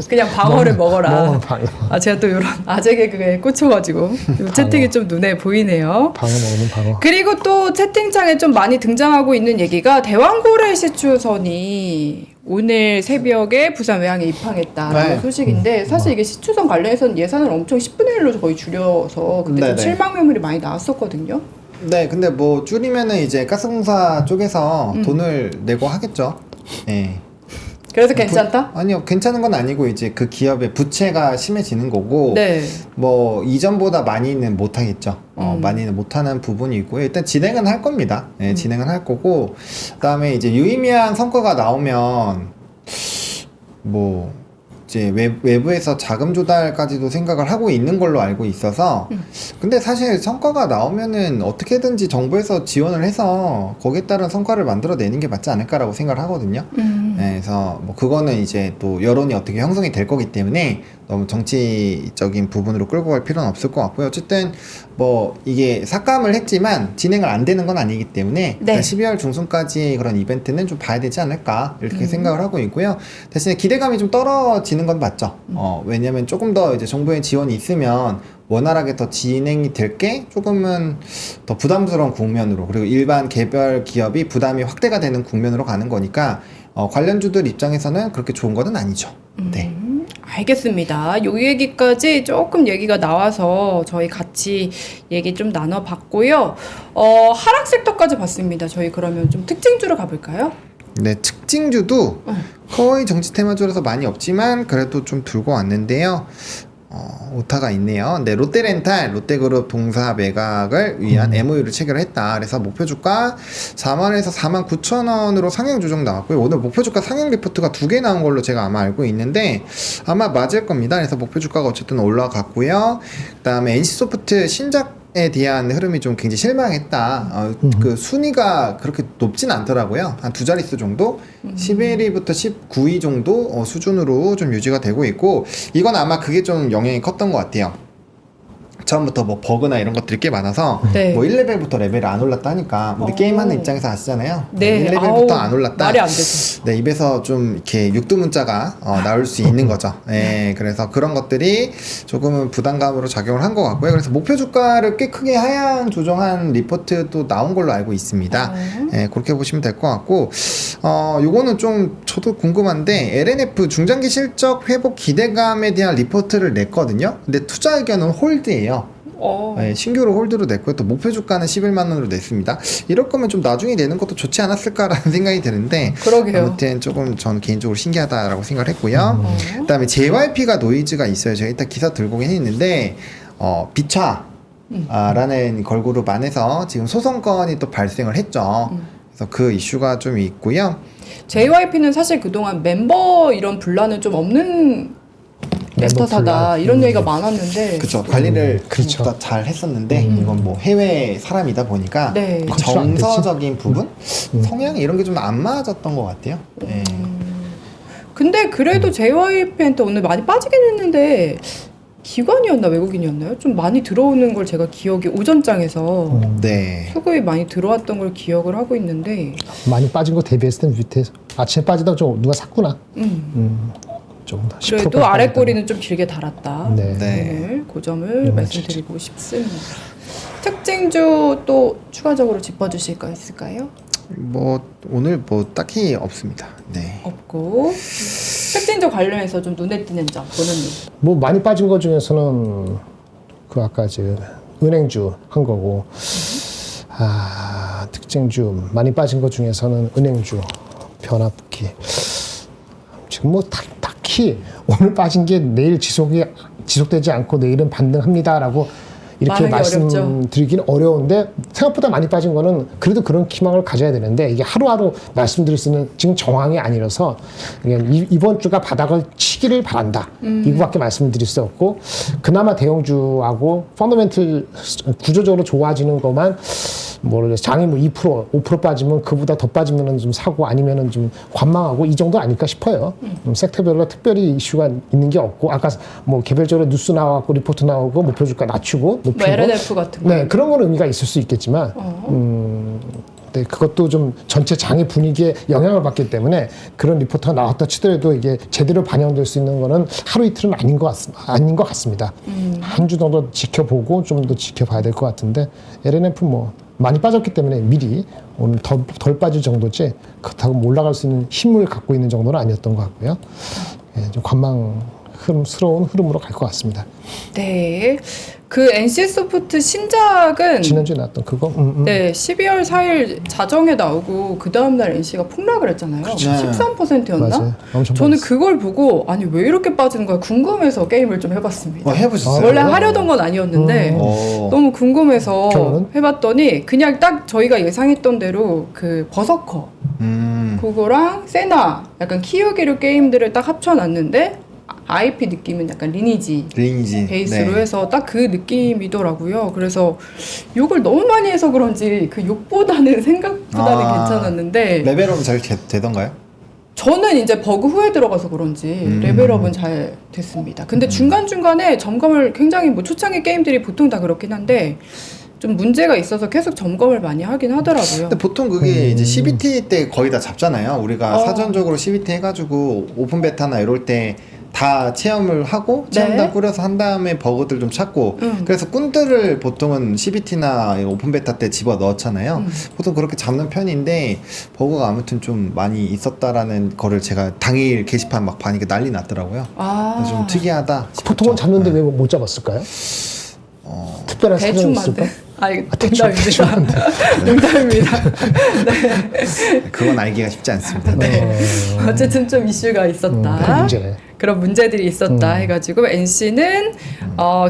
그냥 방어를 먹어라. 방어. 제가 또 이런 아재 개그에 꽂혀가지고 요 채팅이 좀 눈에 보이네요. 방어 먹는 방어. 그리고 또 채팅창에 좀 많이 등장하고 있는 얘기가 대왕고래 시추선이 오늘 새벽에 부산 외항에 입항했다라는 네. 소식인데, 사실 이게 시추선 관련해서는 예산을 엄청 10분의 1로 거의 줄여서 그때 좀 네네. 실망 매물이 많이 나왔었거든요. 네, 근데 뭐 줄이면은 이제 가스공사 쪽에서 돈을 내고 하겠죠. 예. 그래서 괜찮다? 아니요, 괜찮은 건 아니고 이제 그 기업의 부채가 심해지는 거고, 네. 뭐 이전보다 많이는 못 하겠죠. 많이는 못 하는 부분이 있고요. 일단 진행은 할 겁니다. 예, 진행은 할 거고, 그다음에 이제 유의미한 성과가 나오면 뭐 이제 외부에서 자금 조달까지도 생각을 하고 있는 걸로 알고 있어서, 근데 사실 성과가 나오면은 어떻게든지 정부에서 지원을 해서 거기에 따른 성과를 만들어내는 게 맞지 않을까라고 생각을 하거든요. 그래서 뭐 그거는 이제 또 여론이 어떻게 형성이 될 거기 때문에 너무 정치적인 부분으로 끌고 갈 필요는 없을 것 같고요. 어쨌든 뭐 이게 삭감을 했지만 진행을 안 되는 건 아니기 때문에 네. 12월 중순까지 그런 이벤트는 좀 봐야 되지 않을까 이렇게 생각을 하고 있고요. 대신에 기대감이 좀 떨어지는 건 맞죠. 왜냐면 조금 더 이제 정부의 지원이 있으면 원활하게 더 진행이 될 게 조금은 더 부담스러운 국면으로, 그리고 일반 개별 기업이 부담이 확대가 되는 국면으로 가는 거니까 관련주들 입장에서는 그렇게 좋은 거는 아니죠. 네. 알겠습니다. 요 얘기까지 조금 얘기가 나와서 저희 같이 얘기 좀 나눠봤고요. 하락 섹터까지 봤습니다. 저희 그러면 좀 특징주로 가볼까요? 네, 특징주도 거의 정치 테마주라서 많이 없지만 그래도 좀 들고 왔는데요. 오타가 있네요. 네, 롯데렌탈, 롯데그룹 동사 매각을 위한 MOU를 체결했다. 그래서 목표 주가 4만원에서 4만 9천 원으로 상향 조정 나왔고요. 오늘 목표 주가 상향 리포트가 2개 나온 걸로 제가 아마 알고 있는데 아마 맞을 겁니다. 그래서 목표 주가가 어쨌든 올라갔고요. 그다음에 NC소프트 신작에 대한 흐름이 좀 굉장히 실망했다. 그 순위가 그렇게 높진 않더라고요. 한 두 자릿수 정도? 11위부터 19위 정도 수준으로 좀 유지가 되고 있고, 이건 아마 그게 좀 영향이 컸던 것 같아요. 처음부터 뭐 버그나 이런 것들이 꽤 많아서 네. 뭐 1레벨부터 레벨이 안 올랐다 하니까 우리 게임하는 입장에서 아시잖아요. 네. 1레벨부터 아우, 안 올랐다. 말이 안 되죠. 네, 입에서 좀 이렇게 육두문자가 나올 수 있는 거죠. 예, 그래서 그런 것들이 조금은 부담감으로 작용을 한 것 같고요. 그래서 목표 주가를 꽤 크게 하향 조정한 리포트도 나온 걸로 알고 있습니다. 예, 그렇게 보시면 될 것 같고, 요거는 좀 저도 궁금한데, LNF 중장기 실적 회복 기대감에 대한 리포트를 냈거든요. 근데 투자 의견은 홀드예요. 네, 신규로 홀드로 냈고요. 또 목표 주가는 11만 원으로 냈습니다. 이럴 거면 좀 나중에 내는 것도 좋지 않았을까라는 생각이 드는데, 그러게요. 아무튼 조금 저는 개인적으로 신기하다라고 생각을 했고요. 그다음에 JYP가 노이즈가 있어요. 제가 이따 기사 들고 오긴 했는데 비차 라는 걸그룹 안에서 지금 소송건이 또 발생을 했죠. 그래서 그 이슈가 좀 있고요. JYP는 사실 그동안 멤버 이런 분란은 좀 없는 멤버사다 분란. 이런 얘기가 많았는데 그렇죠. 관리를 그렇죠. 생각보다 잘 했었는데 이건 뭐 해외 사람이다 보니까 네. 정서적인 부분, 성향 이런 게 좀 안 맞았던 것 같아요. 네. 근데 그래도 JYP한테 오늘 많이 빠지긴 했는데 기관이었나 외국인이었나요? 좀 많이 들어오는 걸 제가 기억이 오전장에서 네. 수급이 많이 들어왔던 걸 기억을 하고 있는데 많이 빠진 거 대비했을 땐 밑에 아침에 빠지다가 좀 누가 샀구나. 조금 더 10% 그래도 빠졌다가. 아래 꼬리는 좀 길게 달았다. 네. 네. 오늘 그 점을 말씀드리고 싶습니다. 특징주 또 추가적으로 짚어주실 거 있을까요? 뭐 오늘 뭐 딱히 없습니다. 네. 없고 특징주 관련해서 좀 눈에 띄는 점 보는 눈. 뭐 많이 빠진 것 중에서는 그 아까 저 은행주 한 거고, 특징주 많이 빠진 것 중에서는 은행주, 변압기. 지금 뭐 딱히 오늘 빠진 게 내일 지속되지 않고 내일은 반등합니다라고 이렇게 말하기 말씀드리기는 어려운데, 생각보다 많이 빠진 거는 그래도 그런 희망을 가져야 되는데, 이게 하루하루 말씀드릴 수 있는 지금 정황이 아니라서 그냥 이번 주가 바닥을 치기를 바란다, 이거밖에 말씀드릴 수 없고, 그나마 대형주하고 펀더멘틀 구조적으로 좋아지는 것만 모르겠어요. 장이 뭐 2%, 5% 빠지면 그보다 더 빠지면은 좀 사고, 아니면은 좀 관망하고, 이 정도 아닐까 싶어요. 섹터별로 특별히 이슈가 있는 게 없고, 아까 뭐 개별적으로 뉴스 나와고 리포트 나오고 목표 주가 낮추고 높이고, 뭐 LNF 같은 거. 네, 그런 건 의미가 있을 수 있겠지만, 네, 그것도 좀 전체 장의 분위기에 영향을 받기 때문에 그런 리포트가 나왔다 치더라도 이게 제대로 반영될 수 있는 거는 하루 이틀은 아닌 것 같습니다. 한 주 정도 지켜보고 좀 더 지켜봐야 될 것 같은데, LNF 뭐 많이 빠졌기 때문에 미리 오늘 덜 빠질 정도지 그렇다고 올라갈 수 있는 힘을 갖고 있는 정도는 아니었던 것 같고요. 예, 좀 관망스러운 흐름으로 갈 것 같습니다. 네. 그 NC소프트 신작은 지난주에 나왔던 그거? 네, 12월 4일 자정에 나오고 그 다음 날 NC가 폭락을 했잖아요. 그렇죠. 13%였나? 맞아요. 엄청 저는 빠졌어요. 그걸 보고 아니 왜 이렇게 빠지는 거야 궁금해서 게임을 좀 해봤습니다. 해보셨어요? 원래 하려던 건 아니었는데 너무 궁금해서 결론은? 해봤더니 그냥 딱 저희가 예상했던 대로 그 버서커 그거랑 세나 약간 키우기류 게임들을 딱 합쳐놨는데 IP 느낌은 약간 리니지 베이스로 네. 해서 딱 그 느낌이더라고요. 그래서 욕을 너무 많이 해서 그런지 그 욕보다는 생각보다는 괜찮았는데 레벨업은 잘 되던가요? 저는 이제 버그 후에 들어가서 그런지 레벨업은 잘 됐습니다. 근데 중간중간에 점검을 굉장히 뭐 초창기 게임들이 보통 다 그렇긴 한데 좀 문제가 있어서 계속 점검을 많이 하긴 하더라고요. 근데 보통 그게 이제 CBT 때 거의 다 잡잖아요. 우리가 사전적으로 CBT 해가지고 오픈 베타나 이럴 때 다 체험을 하고 체험단 네. 꾸려서 한 다음에 버그들 좀 찾고 그래서 꾼들을 보통은 CBT나 오픈 베타 때 집어 넣잖아요. 보통 그렇게 잡는 편인데 버그가 아무튼 좀 많이 있었다라는 거를 제가 당일 게시판 막 봐니까 난리 났더라고요. 그래서 좀 특이하다 싶었죠. 보통은 잡는데 왜 못 잡았을까요? 특별한 사정이 대충만데. 있을까? 농담입니다. 농담입니다. 그건 알기가 쉽지 않습니다. 네. 어쨌든 좀 이슈가 있었다. 그 문제네. 그런 문제들이 있었다 해가지고 NC는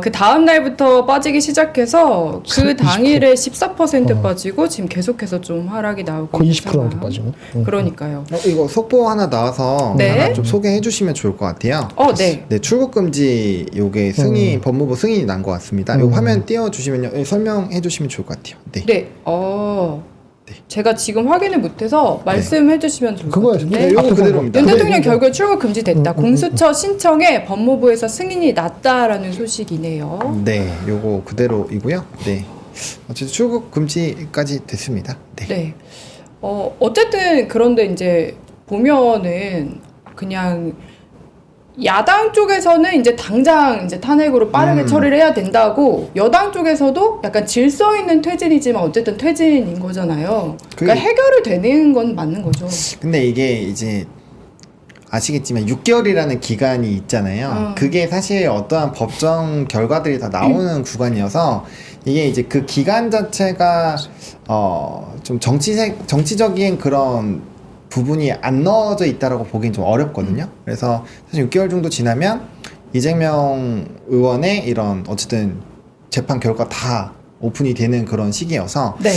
그 다음 날부터 빠지기 시작해서 그 당일에 14% 빠지고 지금 계속해서 좀 하락이 나오고 거의 있는 20% 정도 상황. 빠지고. 그러니까요. 이거 속보 하나 나와서 네. 하나 좀 소개해 주시면 좋을 것 같아요. 네. 네, 출국 금지 요게 승인 법무부 승인이 난 것 같습니다. 요 화면 띄워 주시면요. 설명해 주시면 좋을 것 같아요. 네. 네. 제가 지금 확인을 못해서 말씀해 주시면 좋을 것 그거예요. 같은데. 네, 요거 그대로입니다. 윤 대통령 결국에 출국 금지됐다. 공수처 신청에 법무부에서 승인이 났다라는 소식이네요. 네, 요거 그대로이고요. 네. 어쨌든 출국 금지까지 됐습니다. 네. 네. 어쨌든 그런데 이제 보면은 그냥 야당 쪽에서는 이제 당장 이제 탄핵으로 빠르게 처리를 해야 된다고 여당 쪽에서도 약간 질서 있는 퇴진이지만 어쨌든 퇴진인 거잖아요. 그러니까 해결이 되는 건 맞는 거죠. 근데 이게 이제 아시겠지만 6개월이라는 기간이 있잖아요. 그게 사실 어떠한 법정 결과들이 다 나오는 구간이어서 이게 이제 그 기간 자체가 좀 정치적인 그런 부분이 안 넣어져 있다라고 보기엔 좀 어렵거든요. 그래서 사실 6개월 정도 지나면 이재명 의원의 이런 어쨌든 재판 결과 다 오픈이 되는 그런 시기여서 네.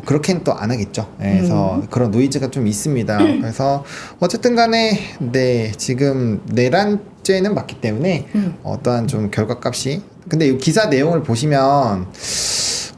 그렇게는 또 안 하겠죠. 그래서 그런 노이즈가 좀 있습니다. 그래서 어쨌든 간에 네, 지금 내란죄는 맞기 때문에 어떠한 좀 결과값이 근데 이 기사 내용을 보시면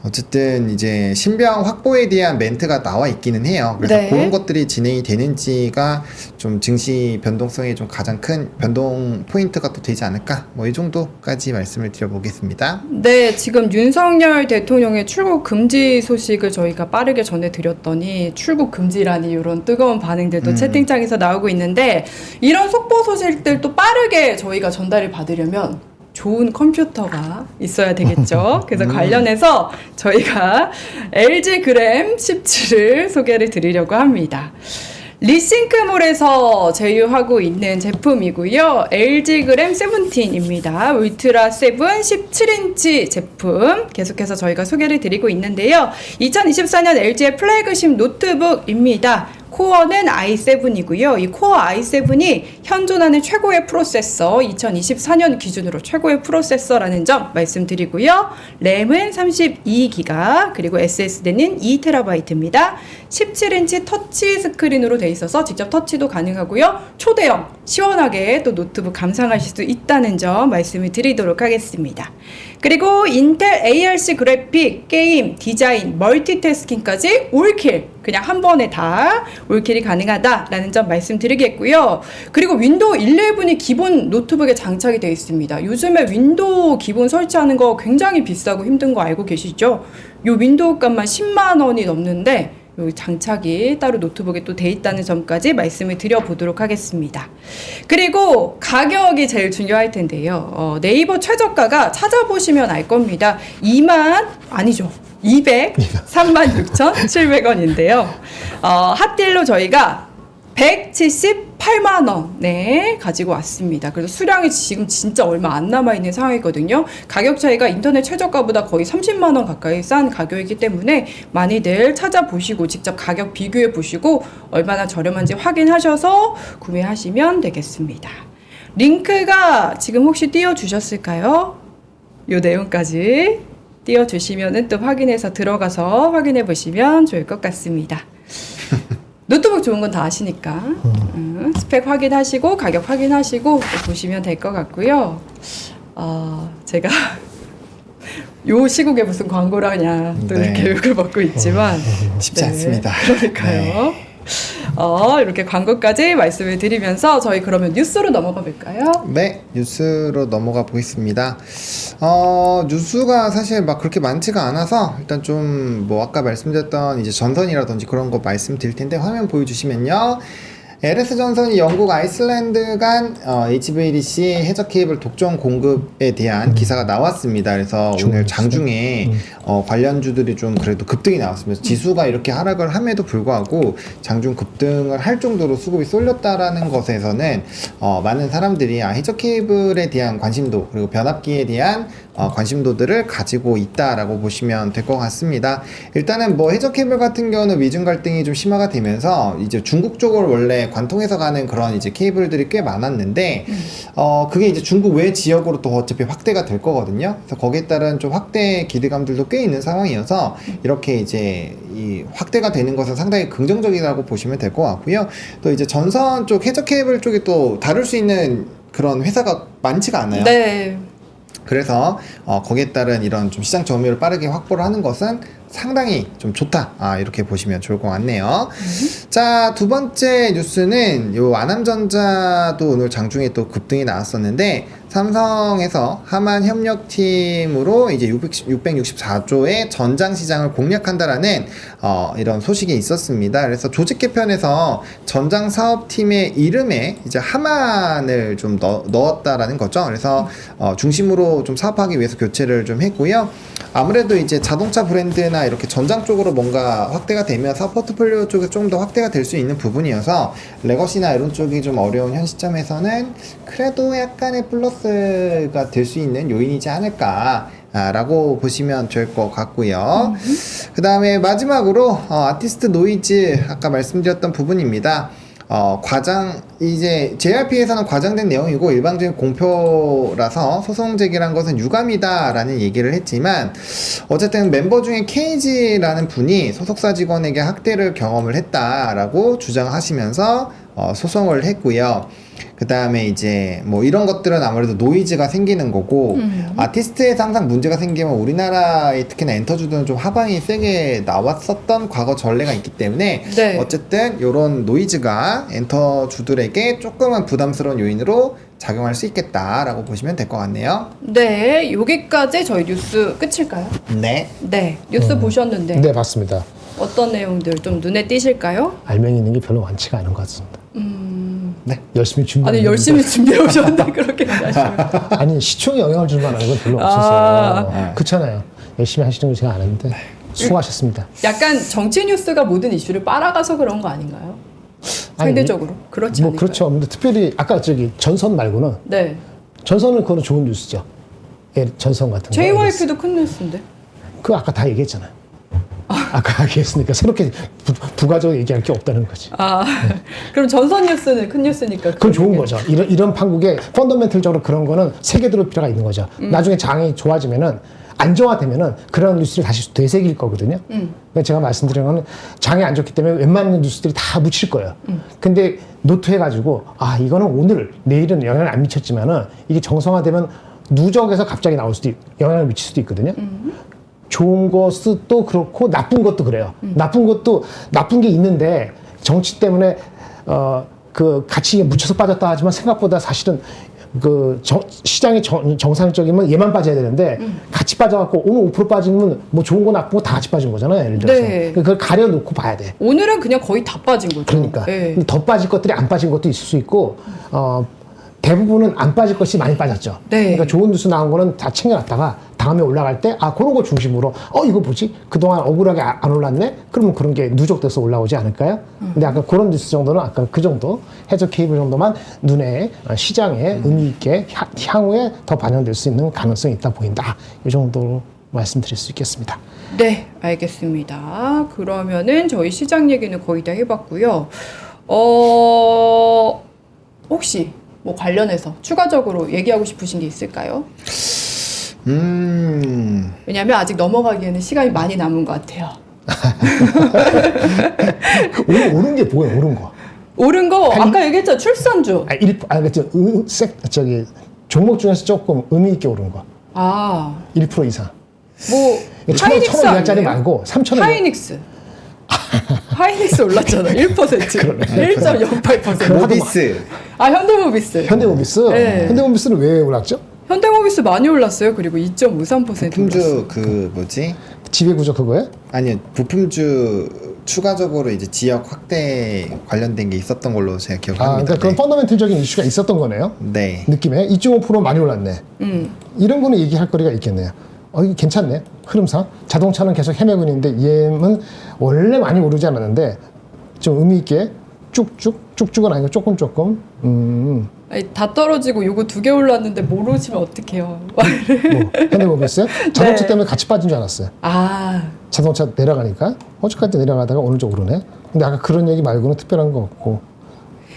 어쨌든 이제 신병 확보에 대한 멘트가 나와 있기는 해요. 그래서 네. 그런 것들이 진행이 되는지가 좀 증시 변동성이 좀 가장 큰 변동 포인트가 또 되지 않을까 뭐 이 정도까지 말씀을 드려보겠습니다. 네, 지금 윤석열 대통령의 출국 금지 소식을 저희가 빠르게 전해드렸더니 출국 금지라니 이런 뜨거운 반응들도 채팅창에서 나오고 있는데 이런 속보 소식들도 빠르게 저희가 전달을 받으려면 좋은 컴퓨터가 있어야 되겠죠. 그래서 관련해서 저희가 LG 그램 17을 소개를 드리려고 합니다. 리싱크몰에서 제휴하고 있는 제품이고요. LG 그램 17입니다. 울트라 7 17인치 제품 계속해서 저희가 소개를 드리고 있는데요. 2024년 LG의 플래그십 노트북입니다. 코어는 i7이고요. 이 코어 i7이 현존하는 최고의 프로세서, 2024년 기준으로 최고의 프로세서라는 점 말씀드리고요. 램은 32기가, 그리고 SSD는 2TB입니다. 17인치 터치 스크린으로 돼 있어서 직접 터치도 가능하고요. 초대형, 시원하게 또 노트북 감상하실 수 있다는 점 말씀을 드리도록 하겠습니다. 그리고 인텔 ARC 그래픽, 게임, 디자인, 멀티태스킹까지 올킬, 그냥 한 번에 다 올킬이 가능하다라는 점 말씀드리겠고요. 그리고 윈도우 11이 기본 노트북에 장착이 되어 있습니다. 요즘에 윈도우 기본 설치하는 거 굉장히 비싸고 힘든 거 알고 계시죠? 요 윈도우 값만 10만 원이 넘는데 요 장착이 따로 노트북에 또 돼 있다는 점까지 말씀을 드려보도록 하겠습니다. 그리고 가격이 제일 중요할 텐데요. 네이버 최저가가 찾아보시면 알 겁니다. 236,700원인데요. 핫딜로 저희가 178만 원에 가지고 왔습니다. 그래서 수량이 지금 진짜 얼마 안 남아있는 상황이거든요. 가격 차이가 인터넷 최저가보다 거의 30만 원 가까이 싼 가격이기 때문에 많이들 찾아보시고 직접 가격 비교해 보시고 얼마나 저렴한지 확인하셔서 구매하시면 되겠습니다. 링크가 지금 혹시 띄워주셨을까요? 요 내용까지 띄워주시면 또 확인해서 들어가서 확인해 보시면 좋을 것 같습니다. 노트북 좋은 건 다 아시니까 스펙 확인하시고 가격 확인하시고 보시면 될 것 같고요. 제가 요 시국에 무슨 광고를 하냐 또 네. 이렇게 욕을 먹고 있지만 쉽지 않습니다. 그러니까요. 네. 이렇게 광고까지 말씀을 드리면서 저희 그러면 뉴스로 넘어가 볼까요? 네, 뉴스로 넘어가 보겠습니다. 뉴스가 사실 막 그렇게 많지가 않아서 일단 좀 뭐 아까 말씀드렸던 이제 전선이라든지 그런 거 말씀드릴 텐데 화면 보여주시면요. LS 전선이 영국 아이슬란드 간 HVDC 해저 케이블 독점 공급에 대한 기사가 나왔습니다. 그래서 오늘 장중에 관련주들이 좀 그래도 급등이 나왔습니다. 지수가 이렇게 하락을 함에도 불구하고 장중 급등을 할 정도로 수급이 쏠렸다라는 것에서는 많은 사람들이 해저 케이블에 대한 관심도 그리고 변압기에 대한 관심도들을 가지고 있다라고 보시면 될 것 같습니다. 일단은 뭐 해저 케이블 같은 경우는 미중 갈등이 좀 심화가 되면서 이제 중국 쪽을 원래 관통해서 가는 그런 이제 케이블들이 꽤 많았는데 그게 이제 중국 외 지역으로 또 어차피 확대가 될 거거든요. 그래서 거기에 따른 좀 확대 기대감들도 꽤 있는 상황이어서 이렇게 이제 이 확대가 되는 것은 상당히 긍정적이라고 보시면 될 것 같고요. 또 이제 전선 쪽 해저 케이블 쪽에 또 다룰 수 있는 그런 회사가 많지가 않아요. 네. 그래서 거기에 따른 이런 좀 시장 점유율을 빠르게 확보를 하는 것은 상당히 좀 좋다. 이렇게 보시면 좋을 것 같네요. 자, 두 번째 뉴스는 요 안암전자도 오늘 장중에 또 급등이 나왔었는데 삼성에서 하만 협력팀으로 이제 664조의 전장 시장을 공략한다라는 이런 소식이 있었습니다. 그래서 조직 개편에서 전장 사업팀의 이름에 이제 하만을 좀 넣었다라는 거죠. 그래서 중심으로 좀 사업하기 위해서 교체를 좀 했고요. 아무래도 이제 자동차 브랜드나 이렇게 전장 쪽으로 뭔가 확대가 되면 사업 포트폴리오 쪽에 좀 더 확대가 될 수 있는 부분이어서 레거시나 이런 쪽이 좀 어려운 현 시점에서는 그래도 약간의 플러스가 될 수 있는 요인이지 않을까 라고 보시면 될 것 같고요. 그 다음에 마지막으로 아티스트 노이즈 아까 말씀드렸던 부분입니다. 이제 JYP에서는 과장된 내용이고 일방적인 공표라서 소송 제기란 것은 유감이다라는 얘기를 했지만 어쨌든 멤버 중에 KG라는 분이 소속사 직원에게 학대를 경험을 했다라고 주장하시면서 소송을 했고요. 그 다음에 이제 뭐 이런 것들은 아무래도 노이즈가 생기는 거고 아티스트에서 항상 문제가 생기면 우리나라의 특히나 엔터주들은 좀 하방이 세게 나왔었던 과거 전례가 있기 때문에 네. 어쨌든 이런 노이즈가 엔터주들에게 조금은 부담스러운 요인으로 작용할 수 있겠다라고 보시면 될 것 같네요. 네, 여기까지 저희 뉴스 끝일까요? 네. 네, 뉴스 보셨는데 네, 맞습니다. 어떤 내용들 좀 눈에 띄실까요? 알맹이 있는 게 별로 많지가 않은 것 같습니다. 네. 열심히 준비. 아니 열심히 준비해 오셨는데 그렇게 얘기하시면 아니 시청에 영향을 줄 만한 건 별로 없었어요. 그렇잖아요. 열심히 하시는 걸 제가 아는데 수고하셨습니다. 약간 정치 뉴스가 모든 이슈를 빨아가서 그런 거 아닌가요? 상대적으로 그렇지 뭐 않을까요? 그렇죠. 근데 특별히 아까 저기 전선 말고는 네, 전선은 그거는 좋은 뉴스죠. 예, 전선 같은 거. JYP도 큰 뉴스인데. 그 아까 다 얘기했잖아요. 아까 얘기했으니까 새롭게 부가적으로 얘기할 게 없다는 거지. 그럼 전선 뉴스는 큰 뉴스니까. 그건 좋은 거죠. 이런 판국에 펀더멘털적으로 그런 거는 세계들을 필요가 있는 거죠. 나중에 장이 좋아지면은 안정화되면은 그런 뉴스를 다시 되새길 거거든요. 그러니까 제가 말씀드린 거는 장이 안 좋기 때문에 웬만한 뉴스들이 다 묻힐 거예요. 근데 노트해가지고 이거는 오늘 내일은 영향을 안 미쳤지만은 이게 정상화되면 누적해서 갑자기 나올 수도 영향을 미칠 수도 있거든요. 좋은 것도 그렇고 나쁜 것도 그래요. 나쁜 게 있는데 정치 때문에 그 같이 묻혀서 빠졌다 하지만 생각보다 사실은 시장이 정상적이면 얘만 빠져야 되는데 같이 빠져갖고 오늘 5% 빠지면 뭐 좋은 거 나쁜 거 다 같이 빠진 거잖아요. 예를 들어서. 네. 그걸 가려놓고 봐야 돼. 오늘은 그냥 거의 다 빠진 거죠. 그러니까. 네. 더 빠질 것들이 안 빠진 것도 있을 수 있고 대부분은 안 빠질 것이 많이 빠졌죠. 네. 그러니까 좋은 뉴스 나온 거는 다 챙겨놨다가 다음에 올라갈 때 그런 거 중심으로 이거 뭐지? 그동안 억울하게 안 올랐네? 그러면 그런 게 누적돼서 올라오지 않을까요? 근데 아까 그런 뉴스 정도는 아까 그 정도 해저 케이블 정도만 눈에 시장에 의미 있게 향후에 더 반영될 수 있는 가능성이 있다 보인다. 이 정도로 말씀드릴 수 있겠습니다. 네, 알겠습니다. 그러면은 저희 시장 얘기는 거의 다 해봤고요. 혹시 뭐 관련해서 추가적으로 얘기하고 싶으신 게 있을까요? 왜냐하면 아직 넘어가기에는 시간이 많이 남은 것 같아요. 오른 게 뭐예요? 오른 거. 오른 거 아까 얘기했죠. 출산주. 종목 중에서 조금 의미 있게 오른 거. 1% 이상. 뭐 하이닉스 1,000원 이하짜리 말고 3,000원. 하이닉스. 하이닉스 올랐잖아. 1%. 1.08%. 모비스. 아, 현대모비스. 현대모비스? 네. 현대모비스는 왜 올랐죠? 현대모비스 많이 올랐어요. 그리고 2.53% 부품주 올랐어. 그 뭐지? 지배구조 그거예요? 아니요, 부품주 추가적으로 이제 지역 확대 관련된 게 있었던 걸로 제가 아, 기억합니다. 그러니까 그런 펀더멘털적인 이슈가 있었던 거네요. 네. 느낌에 2.5% 많이 올랐네. 이런 거는 얘기할 거리가 있겠네요. 이게 괜찮네. 흐름상 자동차는 계속 헤매고 있는데 얘는 원래 많이 오르지 않았는데 좀 의미 있게 쭉쭉은 아니고 조금. 아니, 다 떨어지고 요거 2개 올랐는데 모르시면 어떡해요. 뭐 현대모비스 자동차 네. 때문에 같이 빠진 줄 알았어요. 아, 자동차 내려가니까 어제까지 내려가다가 오늘 쪽 오르네. 근데 아까 그런 얘기 말고는 특별한 거 없고.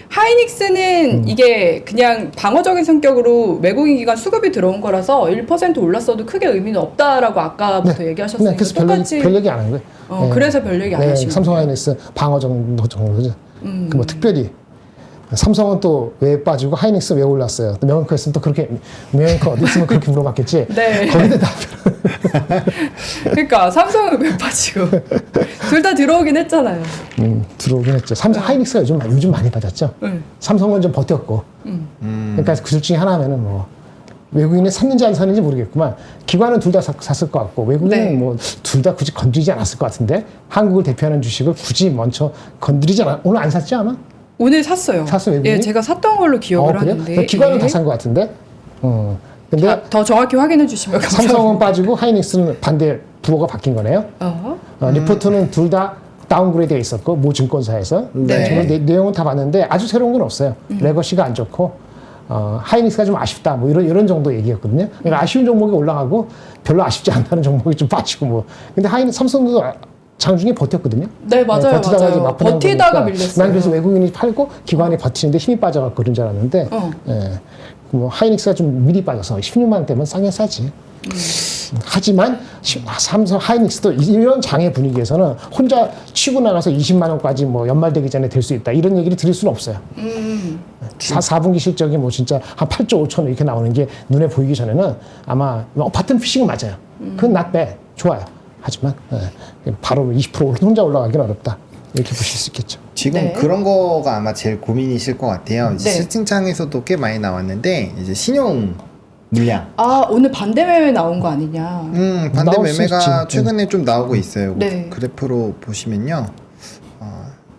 하이닉스는 이게 그냥 방어적인 성격으로 외국인 기관 수급이 들어온 거라서 1% 올랐어도 크게 의미는 없다라고 아까부터 얘기하셨으니까 그래서 똑같이 별 얘기 안 한 거예요. 네. 그래서 별 얘기 안 네, 하시는 삼성 거예요. 하이닉스 방어 정도죠. 그 뭐 특별히 삼성은 또 왜 빠지고 하이닉스 왜 올랐어요? 또 명언커 있으면 또 그렇게 명언커 어디 있으면 그렇게 물어봤겠지. 네. 거기다 답. 그러니까 삼성은 왜 빠지고 둘 다 들어오긴 했잖아요. 들어오긴 했죠. 삼성 하이닉스가 요즘 많이 빠졌죠. 응. 삼성은 좀 버텼고. 그러니까 그 둘 중에 하나면은 뭐 외국인이 샀는지 안 샀는지 모르겠구만. 기관은 둘 다 샀을 것 같고 외국인은 네. 뭐 둘 다 굳이 건드리지 않았을 것 같은데 한국을 대표하는 주식을 굳이 먼저 건드리지 않아. 오늘 안 샀지 아마? 오늘 샀어요. 샀어요, 외국인이? 예, 제가 샀던 걸로 기억을 그래요? 하는데. 기관은 예. 다 산 것 같은데. 근데 더 정확히 확인해 주시면 감사합니다. 삼성은 빠지고 하이닉스는 반대 부호가 바뀐 거네요. 리포트는 둘 다 다운그레이드가 있었고 모 증권사에서 네. 저는 내용은 다 봤는데 아주 새로운 건 없어요. 레거시가 안 좋고 하이닉스가 좀 아쉽다 뭐 이런 정도 얘기였거든요. 그러니까 아쉬운 종목이 올라가고 별로 아쉽지 않다는 종목이 좀 빠지고 뭐. 근데 삼성도 장중에 버텼거든요. 네, 맞아요. 버티다가 맞아요. 이제 막판에 버티다가 보니까 밀렸어요. 난 그래서 외국인이 팔고 기관이 버티는데 힘이 빠져갖고 그런 줄 알았는데 예. 뭐 하이닉스가 좀 미리 빠져서 16만 대면 싸게 싸지. 하지만 삼성 하이닉스도 이런 장의 분위기에서는 혼자 치고 나가서 20만 원까지 뭐 연말되기 전에 될 수 있다 이런 얘기를 드릴 수는 없어요. 4분기 실적이 뭐 진짜 한 8조 5천 원 이렇게 나오는 게 눈에 보이기 전에는 아마 바튼 피싱은 맞아요. 그건 not bad. 좋아요. 하지만 바로 20% 혼자 올라가기는 어렵다. 이렇게 보실 수 있겠죠. 지금 네. 그런 거가 아마 제일 고민이실 것 같아요. 이제 네. 실증창에서도 꽤 많이 나왔는데 이제 신용 물량. 아, 오늘 반대 매매 나온 거 아니냐. 반대 나올 수 매매가 있지. 최근에 좀 나오고 있어요. 네. 그래프로 보시면요.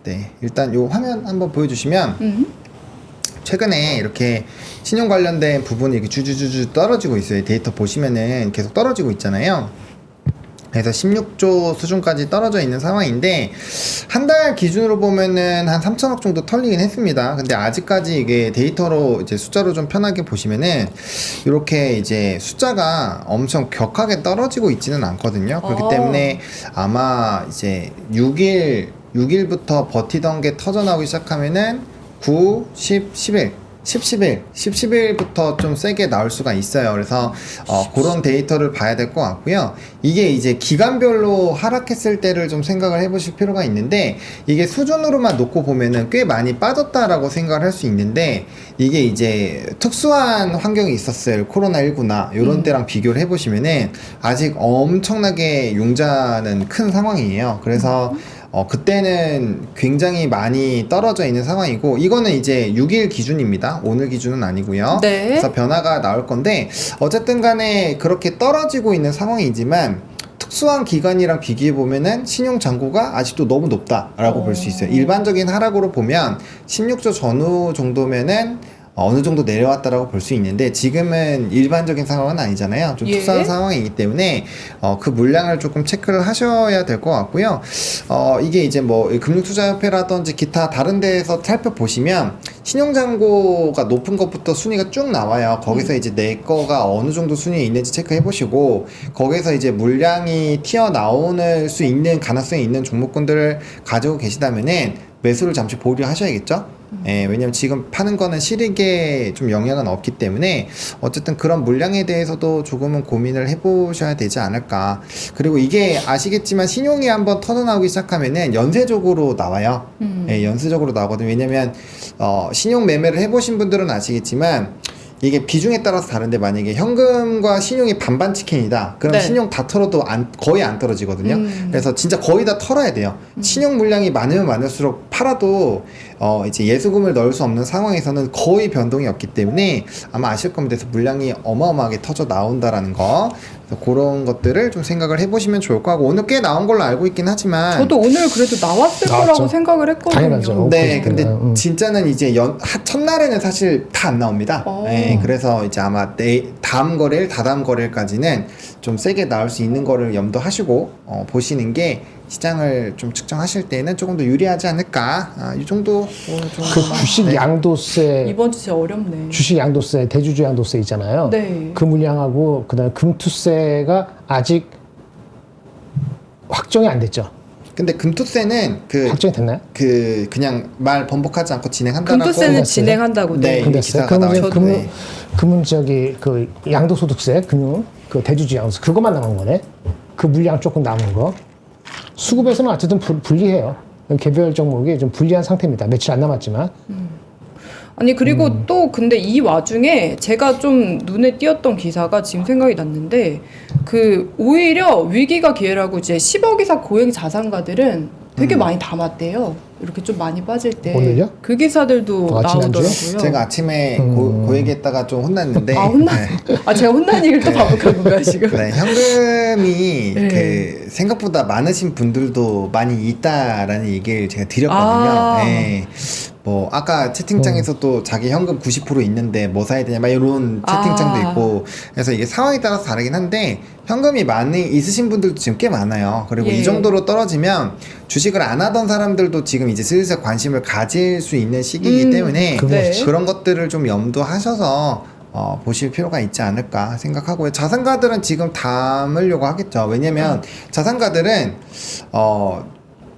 네, 일단 요 화면 한번 보여주시면 최근에 이렇게 신용 관련된 부분이 이렇게 주주주주 떨어지고 있어요. 데이터 보시면은 계속 떨어지고 있잖아요. 그래서 16조 수준까지 떨어져 있는 상황인데 한 달 기준으로 보면은 한 3천억 정도 털리긴 했습니다. 근데 아직까지 이게 데이터로 이제 숫자로 좀 편하게 보시면은 이렇게 이제 숫자가 엄청 격하게 떨어지고 있지는 않거든요. 그렇기 때문에 아마 이제 6일부터 버티던 게 터져나오기 시작하면은 9, 10, 11 10일부터 좀 세게 나올 수가 있어요. 그래서 그런 데이터를 봐야 될 것 같고요. 이게 이제 기간별로 하락했을 때를 좀 생각을 해보실 필요가 있는데 이게 수준으로만 놓고 보면은 꽤 많이 빠졌다라고 생각을 할 수 있는데 이게 이제 특수한 환경이 있었을 코로나19나 이런 때랑 비교를 해보시면은 아직 엄청나게 융자는 큰 상황이에요. 그래서 그때는 굉장히 많이 떨어져 있는 상황이고 이거는 이제 6일 기준입니다. 오늘 기준은 아니고요. 네. 그래서 변화가 나올 건데 어쨌든 간에 그렇게 떨어지고 있는 상황이지만 특수한 기간이랑 비교해 보면은 신용 잔고가 아직도 너무 높다라고 볼 수 있어요. 일반적인 하락으로 보면 16조 전후 정도면은 어느 정도 내려왔다라고 볼 수 있는데 지금은 일반적인 상황은 아니잖아요. 좀 예. 특수한 상황이기 때문에 그 물량을 조금 체크를 하셔야 될 것 같고요. 이게 이제 뭐 금융투자협회라든지 기타 다른 데에서 살펴보시면 신용잔고가 높은 것부터 순위가 쭉 나와요. 거기서 이제 내 거가 어느 정도 순위에 있는지 체크해 보시고 거기서 이제 물량이 튀어나올 수 있는 가능성이 있는 종목군들을 가지고 계시다면은 매수를 잠시 보류하셔야겠죠. 예, 왜냐면 지금 파는 거는 실익에 좀 영향은 없기 때문에 어쨌든 그런 물량에 대해서도 조금은 고민을 해보셔야 되지 않을까. 그리고 이게 아시겠지만 신용이 한번 터져나오기 시작하면은 연쇄적으로 나와요. 예, 연쇄적으로 나오거든요. 왜냐면 신용 매매를 해보신 분들은 아시겠지만 이게 비중에 따라서 다른데 만약에 현금과 신용이 반반 치킨이다. 그럼 네. 신용 다 털어도 거의 안 떨어지거든요. 그래서 진짜 거의 다 털어야 돼요. 신용 물량이 많으면 많을수록 팔아도 이제 예수금을 넣을 수 없는 상황에서는 거의 변동이 없기 때문에 아마 아실 겁니다. 그래서 물량이 어마어마하게 터져 나온다라는 거. 그래서 그런 것들을 좀 생각을 해보시면 좋을 것 같고 오늘 꽤 나온 걸로 알고 있긴 하지만 저도 오늘 그래도 나왔을 나왔죠. 거라고 생각을 했거든요. 당연하죠. 네, 그렇구나. 근데 진짜는 이제 첫날에는 사실 다 안 나옵니다. 오. 네, 그래서 이제 아마 다음 거래일, 다다음 거래일까지는 좀 세게 나올 수 있는 거를 염두하시고 보시는 게 시장을 좀 측정하실 때는 조금 더 유리하지 않을까. 이 정도. 그 주식 양도세, 이번 주 진짜 어렵네. 주식 양도세, 대주주 양도세 있잖아요. 네. 그 물량하고 그다음에 금투세가 아직 확정이 안 됐죠. 근데 금투세는 확정이 됐나요? 그냥 말 번복하지 않고 진행한다라고. 금투세는 됐어요. 진행한다고. 네, 네. 이미 됐어요. 기사가 그러면 나왔죠. 네. 그러면 저기 그 양도소득세, 금융, 그 대주주 양도세 그것만 남은 거네. 그 물량 조금 남은 거. 수급에서는 어쨌든 불리해요. 개별 종목이 좀 불리한 상태입니다. 며칠 안 남았지만. 아니 그리고 또 근데 이 와중에 제가 좀 눈에 띄었던 기사가 지금 생각이 났는데 그 오히려 위기가 기회라고 이제 10억 이상 고액 자산가들은 되게 많이 담았대요. 이렇게 좀 많이 빠질 때. 오늘요? 그 기사들도 아, 지난주에? 나오더라고요. 제가 아침에 그 얘기했다가 좀 혼났는데. 아 혼나. 네. 아 제가 혼난 얘기를 또 반복한 건가요 지금? 네, 현금이 네. 그 생각보다 많으신 분들도 많이 있다라는 얘기를 제가 드렸거든요. 아. 네. 뭐 아까 채팅창에서 또 자기 현금 90% 있는데 뭐 사야 되냐 막 이런 채팅창도 아. 있고 그래서 이게 상황에 따라서 다르긴 한데 현금이 많이 있으신 분들도 지금 꽤 많아요. 그리고 예. 이 정도로 떨어지면 주식을 안 하던 사람들도 지금 이제 슬슬 관심을 가질 수 있는 시기이기 때문에 네. 그런 것들을 좀 염두하셔서 보실 필요가 있지 않을까 생각하고요. 자산가들은 지금 담으려고 하겠죠. 왜냐면 자산가들은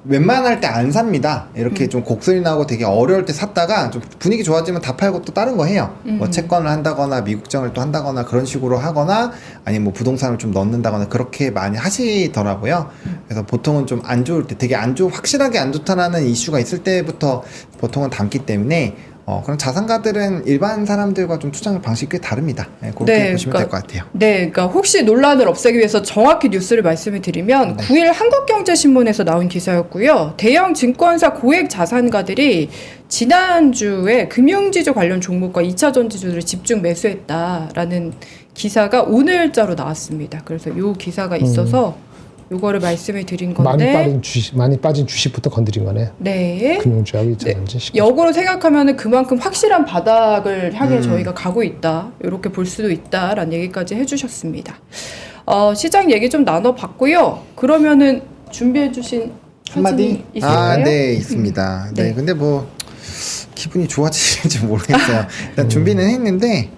웬만할 때 안 삽니다. 이렇게 좀 곡소리 나고 되게 어려울 때 샀다가 좀 분위기 좋아지면 다 팔고 또 다른 거 해요. 뭐 채권을 한다거나 미국장을 또 한다거나 그런 식으로 하거나 아니면 뭐 부동산을 좀 넣는다거나 그렇게 많이 하시더라고요. 그래서 보통은 좀 안 좋을 때 되게 확실하게 안 좋다라는 이슈가 있을 때부터 보통은 담기 때문에 그럼 자산가들은 일반 사람들과 좀 투자 방식이 꽤 다릅니다. 네, 그렇게 네, 보시면 그러니까 될 것 같아요. 네, 그러니까 혹시 논란을 없애기 위해서 정확히 뉴스를 말씀을 드리면 9일 한국경제신문에서 나온 기사였고요. 대형 증권사 고액 자산가들이 지난주에 금융지주 관련 종목과 2차 전지주들을 집중 매수했다라는 기사가 오늘자로 나왔습니다. 그래서 이 기사가 있어서 요거를 말씀을 드린 건데 많이 빠진 주식부터 건드린 거네. 네. 금융주하고 있잖아요. 역으로 생각하면은 그만큼 확실한 바닥을 향해 저희가 가고 있다. 이렇게 볼 수도 있다라는 얘기까지 해주셨습니다. 시장 얘기 좀 나눠봤고요. 그러면은 준비해주신 한마디? 사진이 있을까요? 네, 있습니다. 네. 네, 근데 뭐 기분이 좋아지실지 모르겠어요. 일단 준비는 했는데,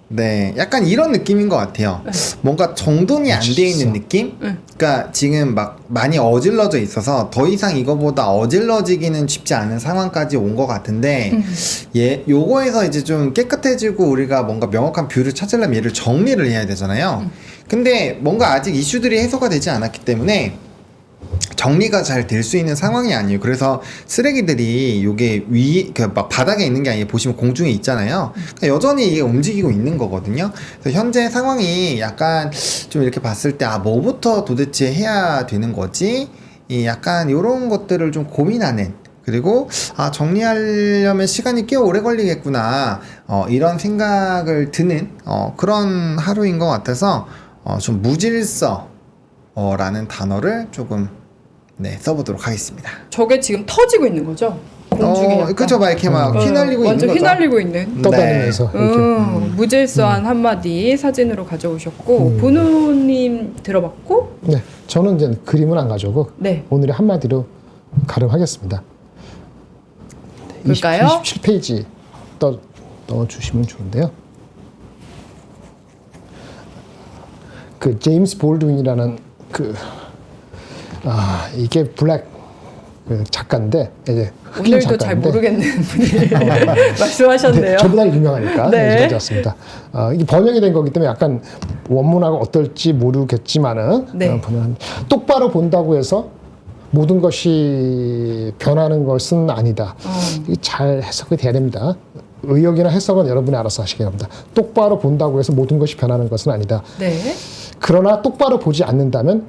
네, 약간 이런 느낌인 것 같아요. 뭔가 정돈이 안 돼 있는 느낌? 그러니까 지금 막 많이 어질러져 있어서 더 이상 이거보다 어질러지기는 쉽지 않은 상황까지 온 것 같은데, 요거에서 이제 좀 깨끗해지고 우리가 뭔가 명확한 뷰를 찾으려면 얘를 정리를 해야 되잖아요. 근데 뭔가 아직 이슈들이 해소가 되지 않았기 때문에 정리가 잘 될 수 있는 상황이 아니에요. 그래서 쓰레기들이 요게 막 바닥에 있는 게 아니라 보시면 공중에 있잖아요. 그러니까 여전히 이게 움직이고 있는 거거든요. 그래서 현재 상황이 약간 좀 이렇게 봤을 때 뭐부터 도대체 해야 되는 거지? 약간 요런 것들을 좀 고민하는 그리고 정리하려면 시간이 꽤 오래 걸리겠구나 이런 생각을 드는 그런 하루인 것 같아서 좀 무질서 라는 단어를 조금 써보도록 하겠습니다. 저게 지금 터지고 있는 거죠? 공중에 약간. 그쵸, 막 이렇게 막 휘날리고 있는 완전 거죠. 휘날리고 있는. 떠다니면서 이렇게. 무질서한 한마디 사진으로 가져오셨고 본우님 들어봤고 네, 저는 이제 그림은 안 가져오고 네. 오늘의 한마디로 가름하겠습니다. 볼까요? 27페이지 넣어주시면 좋은데요. 그 제임스 볼드윈이라는 이게 블랙 그 작가인데 이제 흑인 오늘도 잘 작가인데 모르겠는 분이 말씀하셨네요. 저보다 유명하니까 네. 가져왔습니다. 이게 번역이 된 거기 때문에 약간 원문하고 어떨지 모르겠지만은 네. 똑바로 본다고 해서 모든 것이 변하는 것은 아니다. 이게 잘 해석이 돼야 됩니다. 의혹이나 해석은 여러분이 알아서 하시기 바랍니다. 똑바로 본다고 해서 모든 것이 변하는 것은 아니다. 네. 그러나 똑바로 보지 않는다면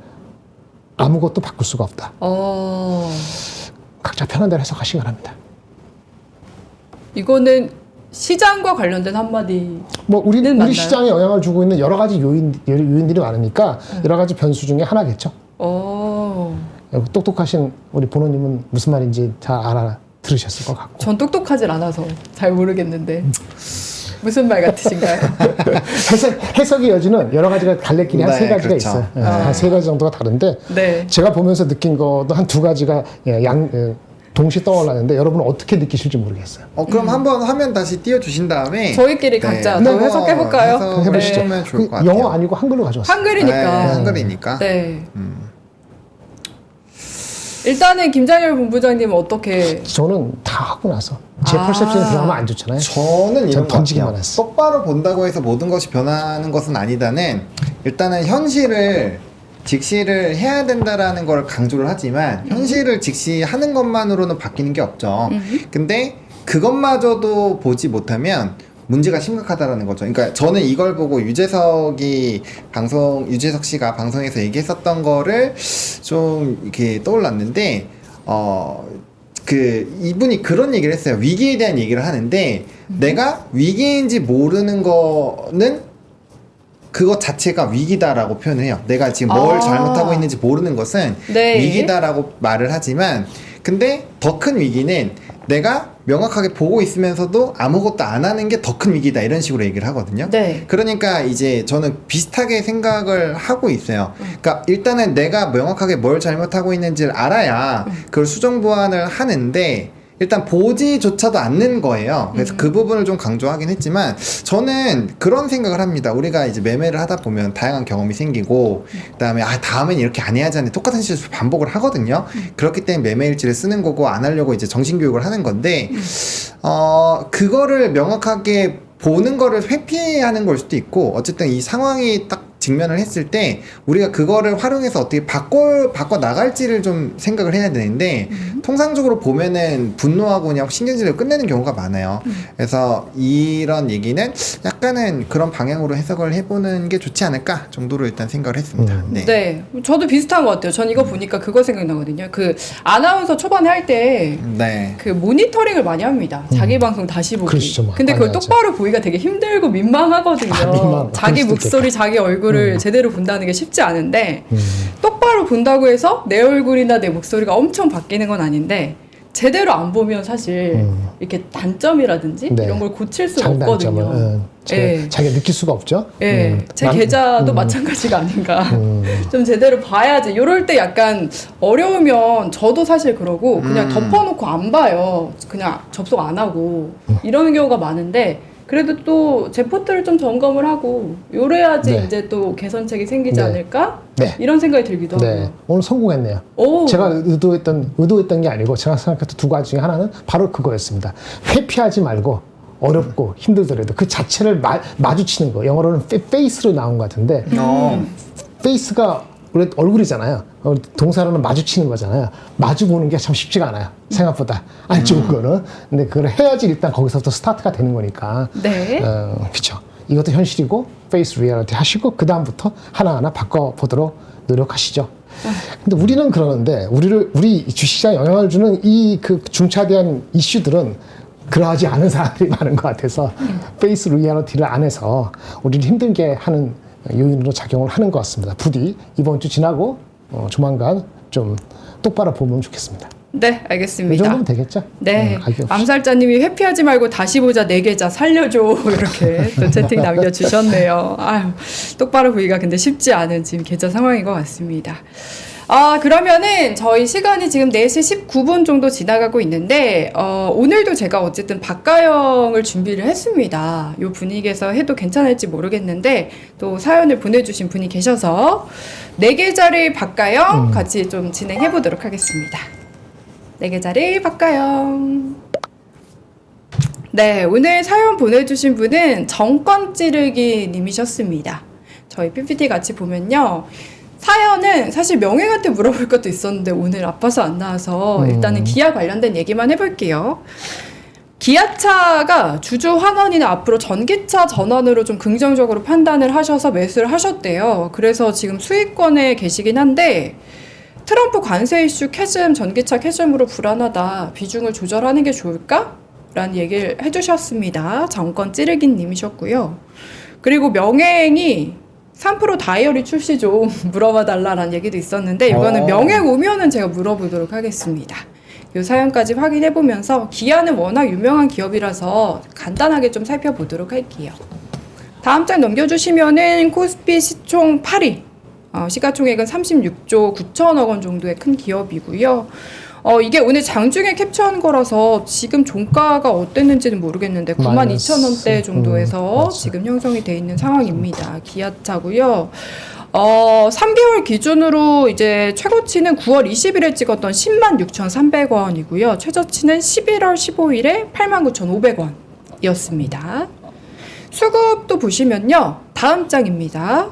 아무것도 바꿀 수가 없다. 각자 편한 대로 해석하시기 바랍니다. 이거는 시장과 관련된 한마디. 뭐 우리 맞나요? 시장에 영향을 주고 있는 여러 가지 요인들이 많으니까 여러 가지 변수 중에 하나겠죠. 똑똑하신 우리 보노님은 무슨 말인지 잘 들으셨을 것 같고. 전 똑똑하질 않아서 잘 모르겠는데 무슨 말 같으신가요? 해석의 여지는 여러 가지가 갈래길이 한 네, 세 가지가 그렇죠. 있어요. 한 세 가지 정도가 다른데 네. 제가 보면서 느낀 것도 한 두 가지가 동시에 떠올랐는데 여러분은 어떻게 느끼실지 모르겠어요. 그럼 한번 화면 다시 띄워주신 다음에 저희끼리 각자 또 해석해볼까요? 해보시죠. 네. 좋을 것 같아요. 영어 아니고 한글로 가져왔어요. 한글이니까. 네, 한글이니까. 네. 일단은 김장열 본부장님은 어떻게? 저는 다 하고 나서 제 퍼셉션이 들어가면 안 좋잖아요. 저는 이런 것 던지기만 같아요. 했어. 똑바로 본다고 해서 모든 것이 변하는 것은 아니다는 일단은 현실을 직시를 해야 된다라는 걸 강조를 하지만 현실을 직시하는 것만으로는 바뀌는 게 없죠. 근데 그것마저도 보지 못하면 문제가 심각하다라는 거죠. 그러니까 저는 이걸 보고 유재석 씨가 방송에서 얘기했었던 거를 좀 이렇게 떠올랐는데, 이분이 그런 얘기를 했어요. 위기에 대한 얘기를 하는데, 내가 위기인지 모르는 거는 그것 자체가 위기다라고 표현을 해요. 내가 지금 뭘 잘못하고 있는지 모르는 것은 네. 위기다라고 말을 하지만, 근데 더 큰 위기는 내가 명확하게 보고 있으면서도 아무것도 안 하는 게 더 큰 위기다, 이런 식으로 얘기를 하거든요. 네. 그러니까 이제 저는 비슷하게 생각을 하고 있어요. 그러니까 일단은 내가 명확하게 뭘 잘못하고 있는지를 알아야 그걸 수정 보완을 하는데, 일단 보지조차도 않는 거예요. 그래서 그 부분을 좀 강조하긴 했지만, 저는 그런 생각을 합니다. 우리가 이제 매매를 하다 보면 다양한 경험이 생기고, 그다음에 다음엔 이렇게 안 해야지 하는데 똑같은 실수 반복을 하거든요. 그렇기 때문에 매매일지를 쓰는 거고, 안 하려고 이제 정신교육을 하는 건데, 그거를 명확하게 보는 거를 회피하는 걸 수도 있고, 어쨌든 이 상황이 딱 직면을 했을 때 우리가 그거를 활용해서 어떻게 바꿔 나갈지를 좀 생각을 해야 되는데, 통상적으로 보면은 분노하고 그냥 신경질을 끝내는 경우가 많아요. 그래서 이런 얘기는 약간은 그런 방향으로 해석을 해보는 게 좋지 않을까 정도로 일단 생각을 했습니다. 네. 저도 비슷한 것 같아요. 전 이거 보니까 그거 생각나거든요. 그 아나운서 초반에 할 때 그 네. 모니터링을 많이 합니다. 자기 방송 다시 보기. 그러시죠, 뭐. 근데 그걸 많이 하죠. 똑바로 보기가 되게 힘들고 민망하거든요. 자기 그럴 수도 목소리, 있겠다. 자기 얼굴을 제대로 본다는 게 쉽지 않은데 똑바로 본다고 해서 내 얼굴이나 내 목소리가 엄청 바뀌는 건 아닌데, 제대로 안 보면 사실 이렇게 단점이라든지 네. 이런 걸 고칠 수가 장단점을 없거든요. 자기가 느낄 수가 없죠. 예, 제 계좌도 마찬가지가 아닌가. 좀 제대로 봐야지. 이럴 때 약간 어려우면 저도 사실 그러고 그냥 덮어놓고 안 봐요. 그냥 접속 안 하고 이러는 경우가 많은데, 그래도 또 제 포트를 좀 점검을 하고 요래야지 네. 이제 또 개선책이 생기지 네. 않을까? 네. 이런 생각이 들기도 네, 하고요. 오늘 성공했네요. 오. 제가 의도했던 게 아니고 제가 생각했던 두 가지 중에 하나는 바로 그거였습니다. 회피하지 말고 어렵고 힘들더라도 그 자체를 마주치는 거. 영어로는 페이스로 나온 것 같은데, 페이스가 원래 얼굴이잖아요. 동사로는 마주치는 거잖아요. 마주 보는 게 참 쉽지가 않아요. 생각보다 안 좋은 거는. 근데 그걸 해야지 일단 거기서부터 스타트가 되는 거니까. 네. 그렇죠. 이것도 현실이고 페이스 리얼리티 하시고 그 다음부터 하나하나 바꿔보도록 노력하시죠. 근데 우리는 그러는데 우리 주식시장에 영향을 주는 이 그 중차대한 이슈들은 그러하지 않은 사람들이 많은 것 같아서 페이스 리얼리티를 안 해서 우리를 힘들게 하는 요인으로 작용을 하는 것 같습니다. 부디 이번 주 지나고 조만간 좀 똑바로 보면 좋겠습니다. 네, 이 알겠습니다. 정도면 되겠죠? 네, 알기 없이. 암살자님이 회피하지 말고 다시 보자 내 계좌 살려줘 이렇게 또 채팅 남겨주셨네요. 아유, 똑바로 보기가 근데 쉽지 않은 지금 계좌 상황인 것 같습니다. 그러면은 저희 시간이 지금 4시 19분 정도 지나가고 있는데, 오늘도 제가 어쨌든 박가영을 준비를 했습니다. 이 분위기에서 해도 괜찮을지 모르겠는데, 또 사연을 보내주신 분이 계셔서, 내 계좌를 박가영 같이 좀 진행해 보도록 하겠습니다. 내 계좌를 박가영. 네, 오늘 사연 보내주신 분은 정권 찌르기 님이셨습니다. 저희 PPT 같이 보면요. 사연은 사실 명예한테 물어볼 것도 있었는데 오늘 아파서 안 나와서 일단은 기아 관련된 얘기만 해볼게요. 기아차가 주주 환원이나 앞으로 전기차 전환으로 좀 긍정적으로 판단을 하셔서 매수를 하셨대요. 그래서 지금 수익권에 계시긴 한데 트럼프 관세 이슈 캐즘, 전기차 캐즘으로 불안하다. 비중을 조절하는 게 좋을까? 라는 얘기를 해주셨습니다. 정권 찌르긴 님이셨고요. 그리고 명예행이 3% 다이어리 출시 좀 물어봐 달라라는 얘기도 있었는데 이거는 명예 오면은 제가 물어보도록 하겠습니다. 이 사연까지 확인해 보면서 기아는 워낙 유명한 기업이라서 간단하게 좀 살펴보도록 할게요. 다음 장 넘겨주시면은 코스피 시총 8위, 시가총액은 36조 9천억 원 정도의 큰 기업이고요. 이게 오늘 장중에 캡처한 거라서 지금 종가가 어땠는지는 모르겠는데 92,000원대 정도에서 지금 형성이 돼 있는 상황입니다. 기아차고요. 3개월 기준으로 이제 최고치는 9월 20일에 찍었던 106,300원이고요. 최저치는 11월 15일에 89,500원이었습니다. 수급도 보시면요. 다음 장입니다.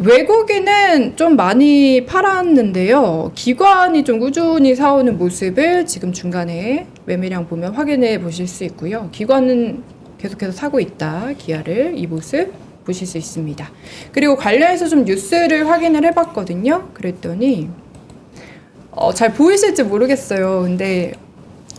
외국인은 좀 많이 팔았는데요. 기관이 좀 꾸준히 사오는 모습을 지금 중간에 매매량 보면 확인해 보실 수 있고요. 기관은 계속해서 사고 있다. 기아를 이 모습 보실 수 있습니다. 그리고 관련해서 좀 뉴스를 확인을 해봤거든요. 그랬더니 잘 보이실지 모르겠어요. 근데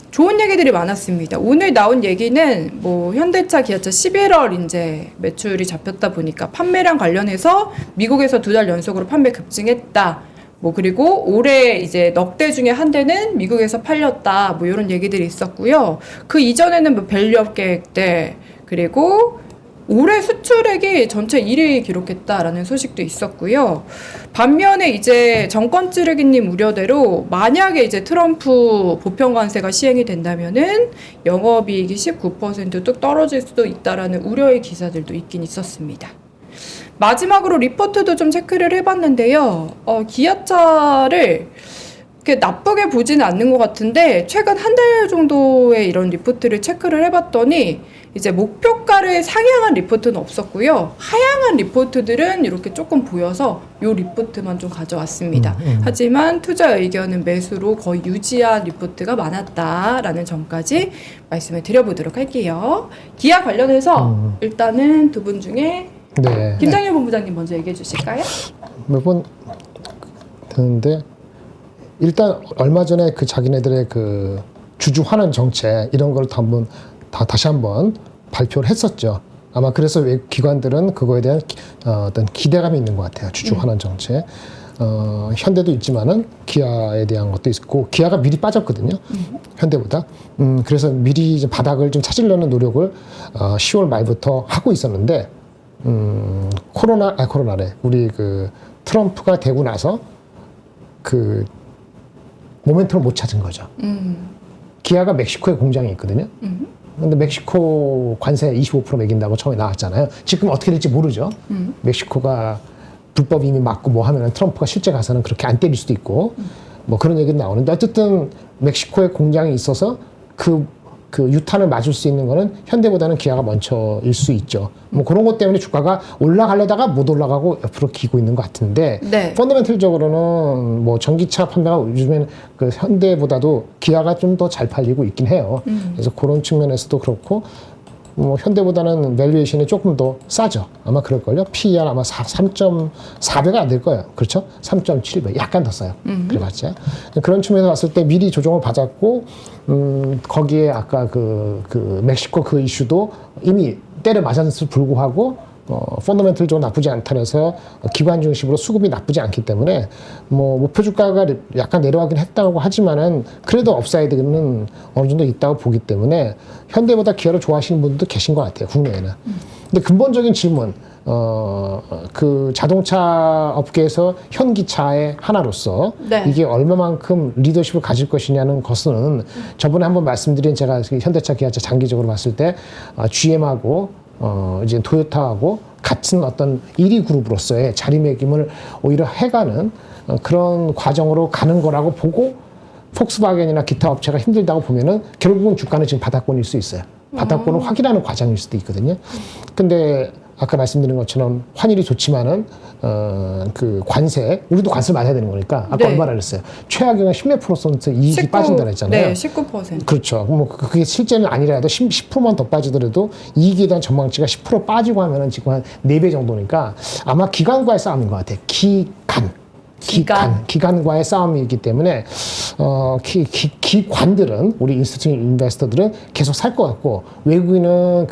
좋은 얘기들이 많았습니다. 오늘 나온 얘기는 뭐 현대차, 기아차 11월 이제 매출이 잡혔다 보니까 판매량 관련해서 미국에서 2달 연속으로 판매 급증했다. 뭐 그리고 올해 이제 넉 대 중에 한 대는 미국에서 팔렸다. 뭐 이런 얘기들이 있었고요. 그 이전에는 뭐 밸류업 계획들 그리고 올해 수출액이 전체 1위 기록했다라는 소식도 있었고요. 반면에 이제 정권 찌르기님 우려대로 만약에 이제 트럼프 보편 관세가 시행이 된다면은 영업이익이 19% 뚝 떨어질 수도 있다라는 우려의 기사들도 있긴 있었습니다. 마지막으로 리포트도 좀 체크를 해봤는데요. 기아차를 그렇게 나쁘게 보지는 않는 것 같은데 최근 한 달 정도의 이런 리포트를 체크를 해봤더니 이제 목표가를 상향한 리포트는 없었고요. 하향한 리포트들은 이렇게 조금 보여서 이 리포트만 좀 가져왔습니다. 하지만 투자 의견은 매수로 거의 유지한 리포트가 많았다라는 점까지 말씀을 드려보도록 할게요. 기아 관련해서 일단은 두 분 중에 네. 김장렬 본부장님 먼저 얘기해 주실까요? 몇 번 되는데 일단 얼마 전에 그 자기네들의 그 주주 환원 정책 이런 걸 다시 한번 발표를 했었죠. 아마 그래서 기관들은 그거에 대한 어떤 기대감이 있는 것 같아요. 주주 환원 정책. 현대도 있지만은 기아에 대한 것도 있고 기아가 미리 빠졌거든요. 현대보다. 그래서 미리 이제 바닥을 좀 찾으려는 노력을 10월 말부터 하고 있었는데 코로나래. 우리 그 트럼프가 되고 나서 그 모멘텀을 못 찾은 거죠. 기아가 멕시코에 공장이 있거든요. 근데 멕시코 관세 25% 매긴다고 처음에 나왔잖아요. 지금 어떻게 될지 모르죠. 멕시코가 불법 이미 막고 뭐 하면은 트럼프가 실제 가서는 그렇게 안 때릴 수도 있고 뭐 그런 얘기는 나오는데 어쨌든 멕시코에 공장이 있어서 그 유탄을 맞을 수 있는 거는 현대보다는 기아가 먼저일 수 있죠. 뭐 그런 것 때문에 주가가 올라가려다가 못 올라가고 옆으로 기고 있는 것 같은데 네. 펀더멘털적으로는 뭐 전기차 판매가 요즘에는 그 현대보다도 기아가 좀 더 잘 팔리고 있긴 해요. 그래서 그런 측면에서도 그렇고 뭐 현대보다는 밸류에이션이 조금 더 싸죠. 아마 그럴걸요. PER 아마 3.4배가 안 될 거예요. 그렇죠? 3.7배. 약간 더 싸요. 그래봤자. 그런 측면에서 봤을 때 미리 조정을 받았고, 거기에 아까 그 멕시코 그 이슈도 이미 때려 맞았을 불구하고, 펀더멘털적으로 나쁘지 않다면서 기관 중심으로 수급이 나쁘지 않기 때문에 뭐 목표 주가가 약간 내려가긴 했다고 하지만은 그래도 업사이드는 어느 정도 있다고 보기 때문에 현대보다 기아를 좋아하시는 분들도 계신 것 같아요, 국내에는. 근데 근본적인 질문, 그 자동차 업계에서 현기차의 하나로서 네. 이게 얼마만큼 리더십을 가질 것이냐는 것은 저번에 한번 말씀드린 제가 현대차, 기아차 장기적으로 봤을 때 GM하고 이제 토요타하고 같은 어떤 1위 그룹으로서의 자리매김을 오히려 해가는 그런 과정으로 가는 거라고 보고 폭스바겐이나 기타 업체가 힘들다고 보면은 결국은 주가는 지금 바닥권일 수 있어요. 바닥권을 확인하는 과정일 수도 있거든요. 근데 아까 말씀드린 것처럼 환율이 좋지만은 그 관세 우리도 관세를 맞아야 되는 거니까 아까 네. 얼마나 그랬어요? 최하경은 10몇 %% 이익이 빠진다 그랬잖아요. 네, 19%. 그렇죠. 뭐 그게 실제는 아니라도 10%만 더 빠지더라도 이익에 대한 전망치가 10% 빠지고 하면은 지금 한 4배 정도니까 아마 기관과의 싸움인 것 같아요. 기관과의 싸움이기 때문에 기관들은 우리 인스티튜션 인베스터들은 계속 살 것 같고 외국인은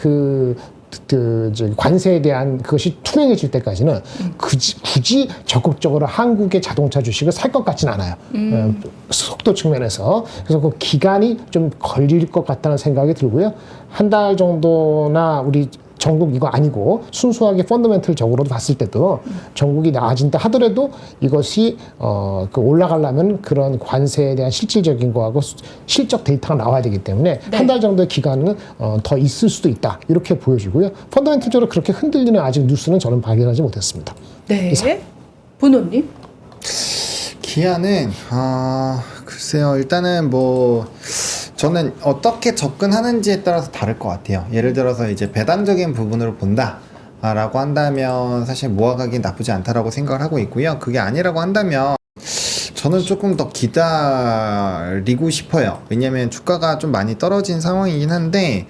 관세에 대한 그것이 투명해질 때까지는 굳이 적극적으로 한국의 자동차 주식을 살 것 같진 않아요. 속도 측면에서. 그래서 그 기간이 좀 걸릴 것 같다는 생각이 들고요. 한 달 정도나 우리 전국 이거 아니고 순수하게 펀더멘털적으로 봤을 때도 전국이 나아진다 하더라도 이것이 올라가려면 그런 관세에 대한 실질적인 거하고 실적 데이터가 나와야 되기 때문에 네. 한 달 정도의 기간은 더 있을 수도 있다 이렇게 보여지고요. 펀더멘털적으로 그렇게 흔들리는 아직 뉴스는 저는 발견하지 못했습니다. 네. 분호님? 기아는 글쎄요. 일단은 뭐 저는 어떻게 접근하는지에 따라서 다를 것 같아요. 예를 들어서 이제 배당적인 부분으로 본다. 라고 한다면 사실 모아가기 나쁘지 않다라고 생각을 하고 있고요. 그게 아니라고 한다면 저는 조금 더 기다리고 싶어요. 왜냐면 주가가 좀 많이 떨어진 상황이긴 한데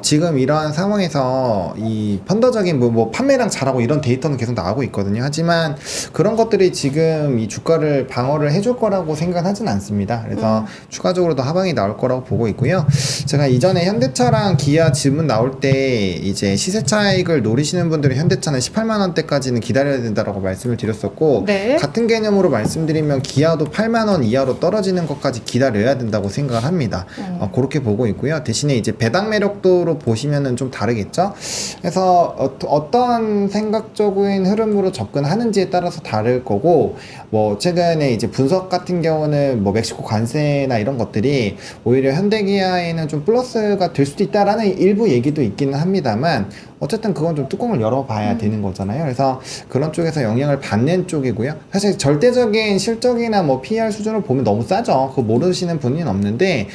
지금 이러한 상황에서 이 펀더적인 뭐 판매량 잘하고 이런 데이터는 계속 나오고 있거든요. 하지만 그런 것들이 지금 이 주가를 방어를 해줄 거라고 생각하진 않습니다. 그래서 추가적으로 더 하방이 나올 거라고 보고 있고요. 제가 이전에 현대차랑 기아 지문 나올 때 이제 시세 차익을 노리시는 분들은 현대차는 18만 원대까지는 기다려야 된다라고 말씀을 드렸었고 네. 같은 개념으로 말씀드리면 기아도 8만 원 이하로 떨어지는 것까지 기다려야 된다고 생각을 합니다. 그렇게 보고 있고요. 대신에 이제 배당 매력도로 보시면은 좀 다르겠죠. 그래서 어떤 생각적인 흐름으로 접근하는지에 따라서 다를 거고, 뭐 최근에 이제 분석 같은 경우는 뭐 멕시코 관세나 이런 것들이 오히려 현대기아에는 좀 플러스가 될 수도 있다라는 일부 얘기도 있기는 합니다만, 어쨌든 그건 좀 뚜껑을 열어봐야 되는 거잖아요. 그래서 그런 쪽에서 영향을 받는 쪽이고요. 사실 절대적인 실적이나 뭐 PER 수준을 보면 너무 싸죠. 그거 모르시는 분은 없는데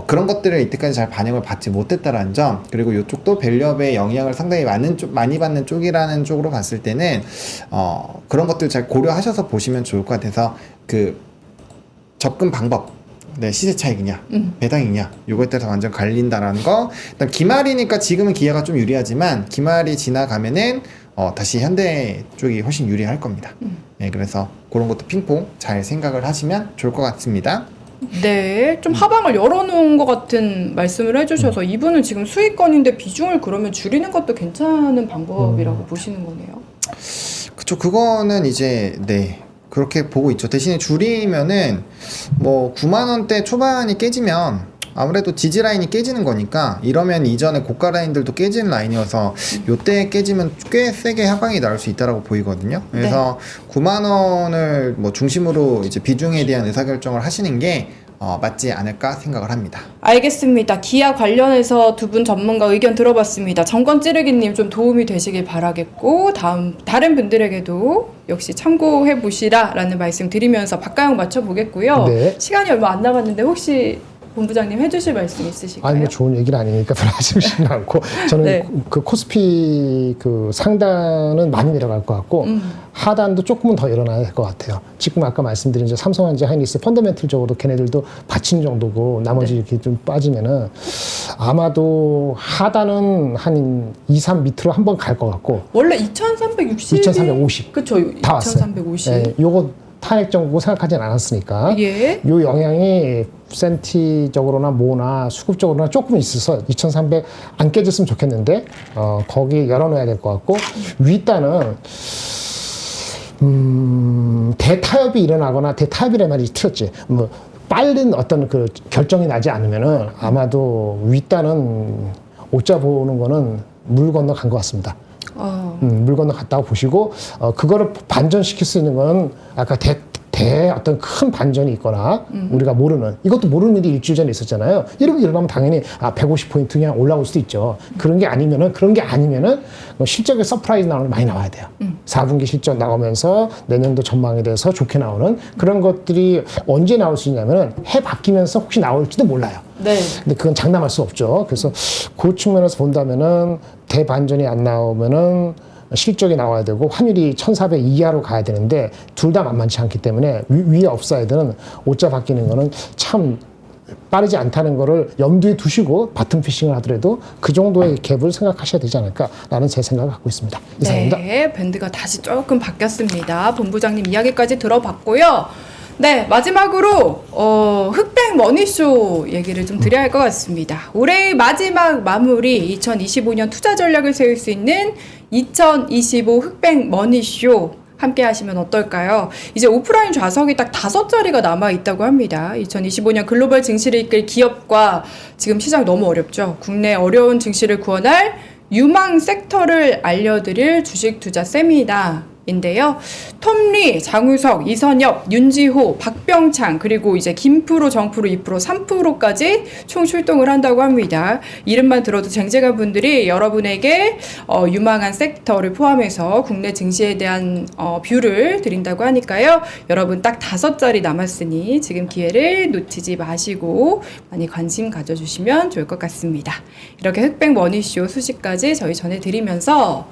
그런 것들을 이때까지 잘 반영을 받지 못했다라는 점, 그리고 이쪽도 밸류업의 영향을 상당히 많이 받는 쪽이라는 쪽으로 봤을 때는 그런 것들 잘 고려하셔서 보시면 좋을 것 같아서 그 접근 방법, 네, 시세 차익이냐, 배당이냐, 요거에 따라서 완전 갈린다라는 거. 일단 기말이니까 지금은 기아가 좀 유리하지만 기말이 지나가면은 다시 현대 쪽이 훨씬 유리할 겁니다. 네, 그래서 그런 것도 핑퐁 잘 생각을 하시면 좋을 것 같습니다. 네, 좀 하방을 열어놓은 것 같은 말씀을 해주셔서 이분은 지금 수익권인데 비중을 그러면 줄이는 것도 괜찮은 방법이라고 보시는 거네요. 그쵸, 그거는 이제 네, 그렇게 보고 있죠. 대신에 줄이면은 뭐 9만 원대 초반이 깨지면 아무래도 지지 라인이 깨지는 거니까, 이러면 이전에 고가 라인들도 깨지는 라인이어서 요때 깨지면 꽤 세게 하방이 나올 수 있다라고 보이거든요. 그래서 9만 원을 뭐 중심으로 이제 비중에 대한 의사결정을 하시는 게 맞지 않을까 생각을 합니다. 알겠습니다. 기아 관련해서 두 분 전문가 의견 들어봤습니다. 정권 찌르기님 좀 도움이 되시길 바라겠고, 다른 분들에게도 역시 참고해 보시라라는 말씀 드리면서 박가영 맞춰보겠고요. 네. 시간이 얼마 안 남았는데 혹시 본부장님 해주실 말씀 있으실까요? 아니 뭐 좋은 얘기는 아니니까 별로 하시고 싶지는 않고 저는 네. 그 코스피 그 상단은 많이 내려갈 것 같고 하단도 조금은 더 일어나야 될 것 같아요. 지금 아까 말씀드린 저 삼성전자, 하이닉스 펀더멘털적으로 걔네들도 받친 정도고 나머지 네. 이렇게 좀 빠지면은 아마도 하단은 한 2, 3 밑으로 한번 갈 것 같고 원래 2,360. 2,350. 그쵸. 다 왔어요. 2,350. 예, 요거 탄핵 정부 생각하진 않았으니까 예. 요 영향이 센티적으로나 뭐나 수급적으로나 조금 있어서 2,300 안 깨졌으면 좋겠는데 거기 열어놔야 될 것 같고, 윗단은 대타협이 일어나거나, 대타협이란 말이 틀렸지, 뭐 빠른 어떤 그 결정이 나지 않으면은 아마도 윗단은 옷자 보는 거는 물 건너 간 것 같습니다. 물 건너 갔다고 보시고, 그거를 반전시킬 수 있는 거는 아까 어떤 큰 반전이 있거나 우리가 모르는 이것도 모르는 일이 일주일 전에 있었잖아요. 이런 게 일어나면 당연히 150포인트 그냥 올라올 수도 있죠. 그런 게 아니면은 실적에 서프라이즈 나오는 게 많이 나와야 돼요. 4분기 실적 나오면서 내년도 전망에 대해서 좋게 나오는 그런 것들이 언제 나올 수 있냐면은 해 바뀌면서 혹시 나올지도 몰라요. 네. 근데 그건 장담할 수 없죠. 그래서 그 측면에서 본다면은 대반전이 안 나오면은 실적이 나와야 되고 환율이 1,400 이하로 가야 되는데 둘 다 만만치 않기 때문에 위에 업사이드는 오자 바뀌는 거는 참 빠르지 않다는 거를 염두에 두시고 바텀 피싱을 하더라도 그 정도의 갭을 생각하셔야 되지 않을까라는 제 생각을 갖고 있습니다. 이상입니다. 네, 밴드가 다시 조금 바뀌었습니다. 본부장님 이야기까지 들어봤고요. 네, 마지막으로 흑백 머니쇼 얘기를 좀 드려야 할 것 같습니다. 올해의 마지막 마무리 2025년 투자 전략을 세울 수 있는 2025 흑백 머니쇼 함께 하시면 어떨까요? 이제 오프라인 좌석이 딱 5자리가 남아 있다고 합니다. 2025년 글로벌 증시를 이끌 기업과 지금 시장 너무 어렵죠. 국내 어려운 증시를 구원할 유망 섹터를 알려드릴 주식 투자 세미나 인데요. 톰리, 장우석, 이선엽, 윤지호, 박병창 그리고 이제 김프로, 정프로, 2프로, 3프로까지 총 출동을 한다고 합니다. 이름만 들어도 쟁쟁한 분들이 여러분에게 유망한 섹터를 포함해서 국내 증시에 대한 뷰를 드린다고 하니까요. 여러분 딱 5자리 남았으니 지금 기회를 놓치지 마시고 많이 관심 가져주시면 좋을 것 같습니다. 이렇게 흑백 머니쇼 소식까지 저희 전해드리면서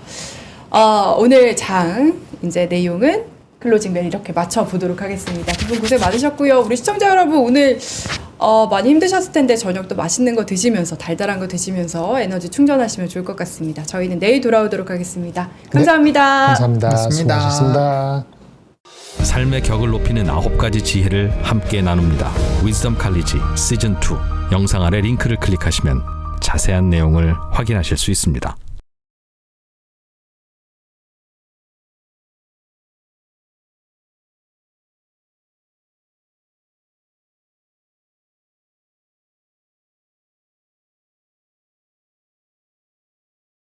오늘 장 이제 내용은 클로징 벨 이렇게 맞춰보도록 하겠습니다. 두 분 고생 많으셨고요. 우리 시청자 여러분 오늘 많이 힘드셨을 텐데 저녁도 맛있는 거 드시면서 달달한 거 드시면서 에너지 충전하시면 좋을 것 같습니다. 저희는 내일 돌아오도록 하겠습니다. 감사합니다. 네, 감사합니다. 고맙습니다. 수고하셨습니다. 삶의 격을 높이는 9가지 지혜를 함께 나눕니다. 위즈덤 칼리지 시즌 2 영상 아래 링크를 클릭하시면 자세한 내용을 확인하실 수 있습니다.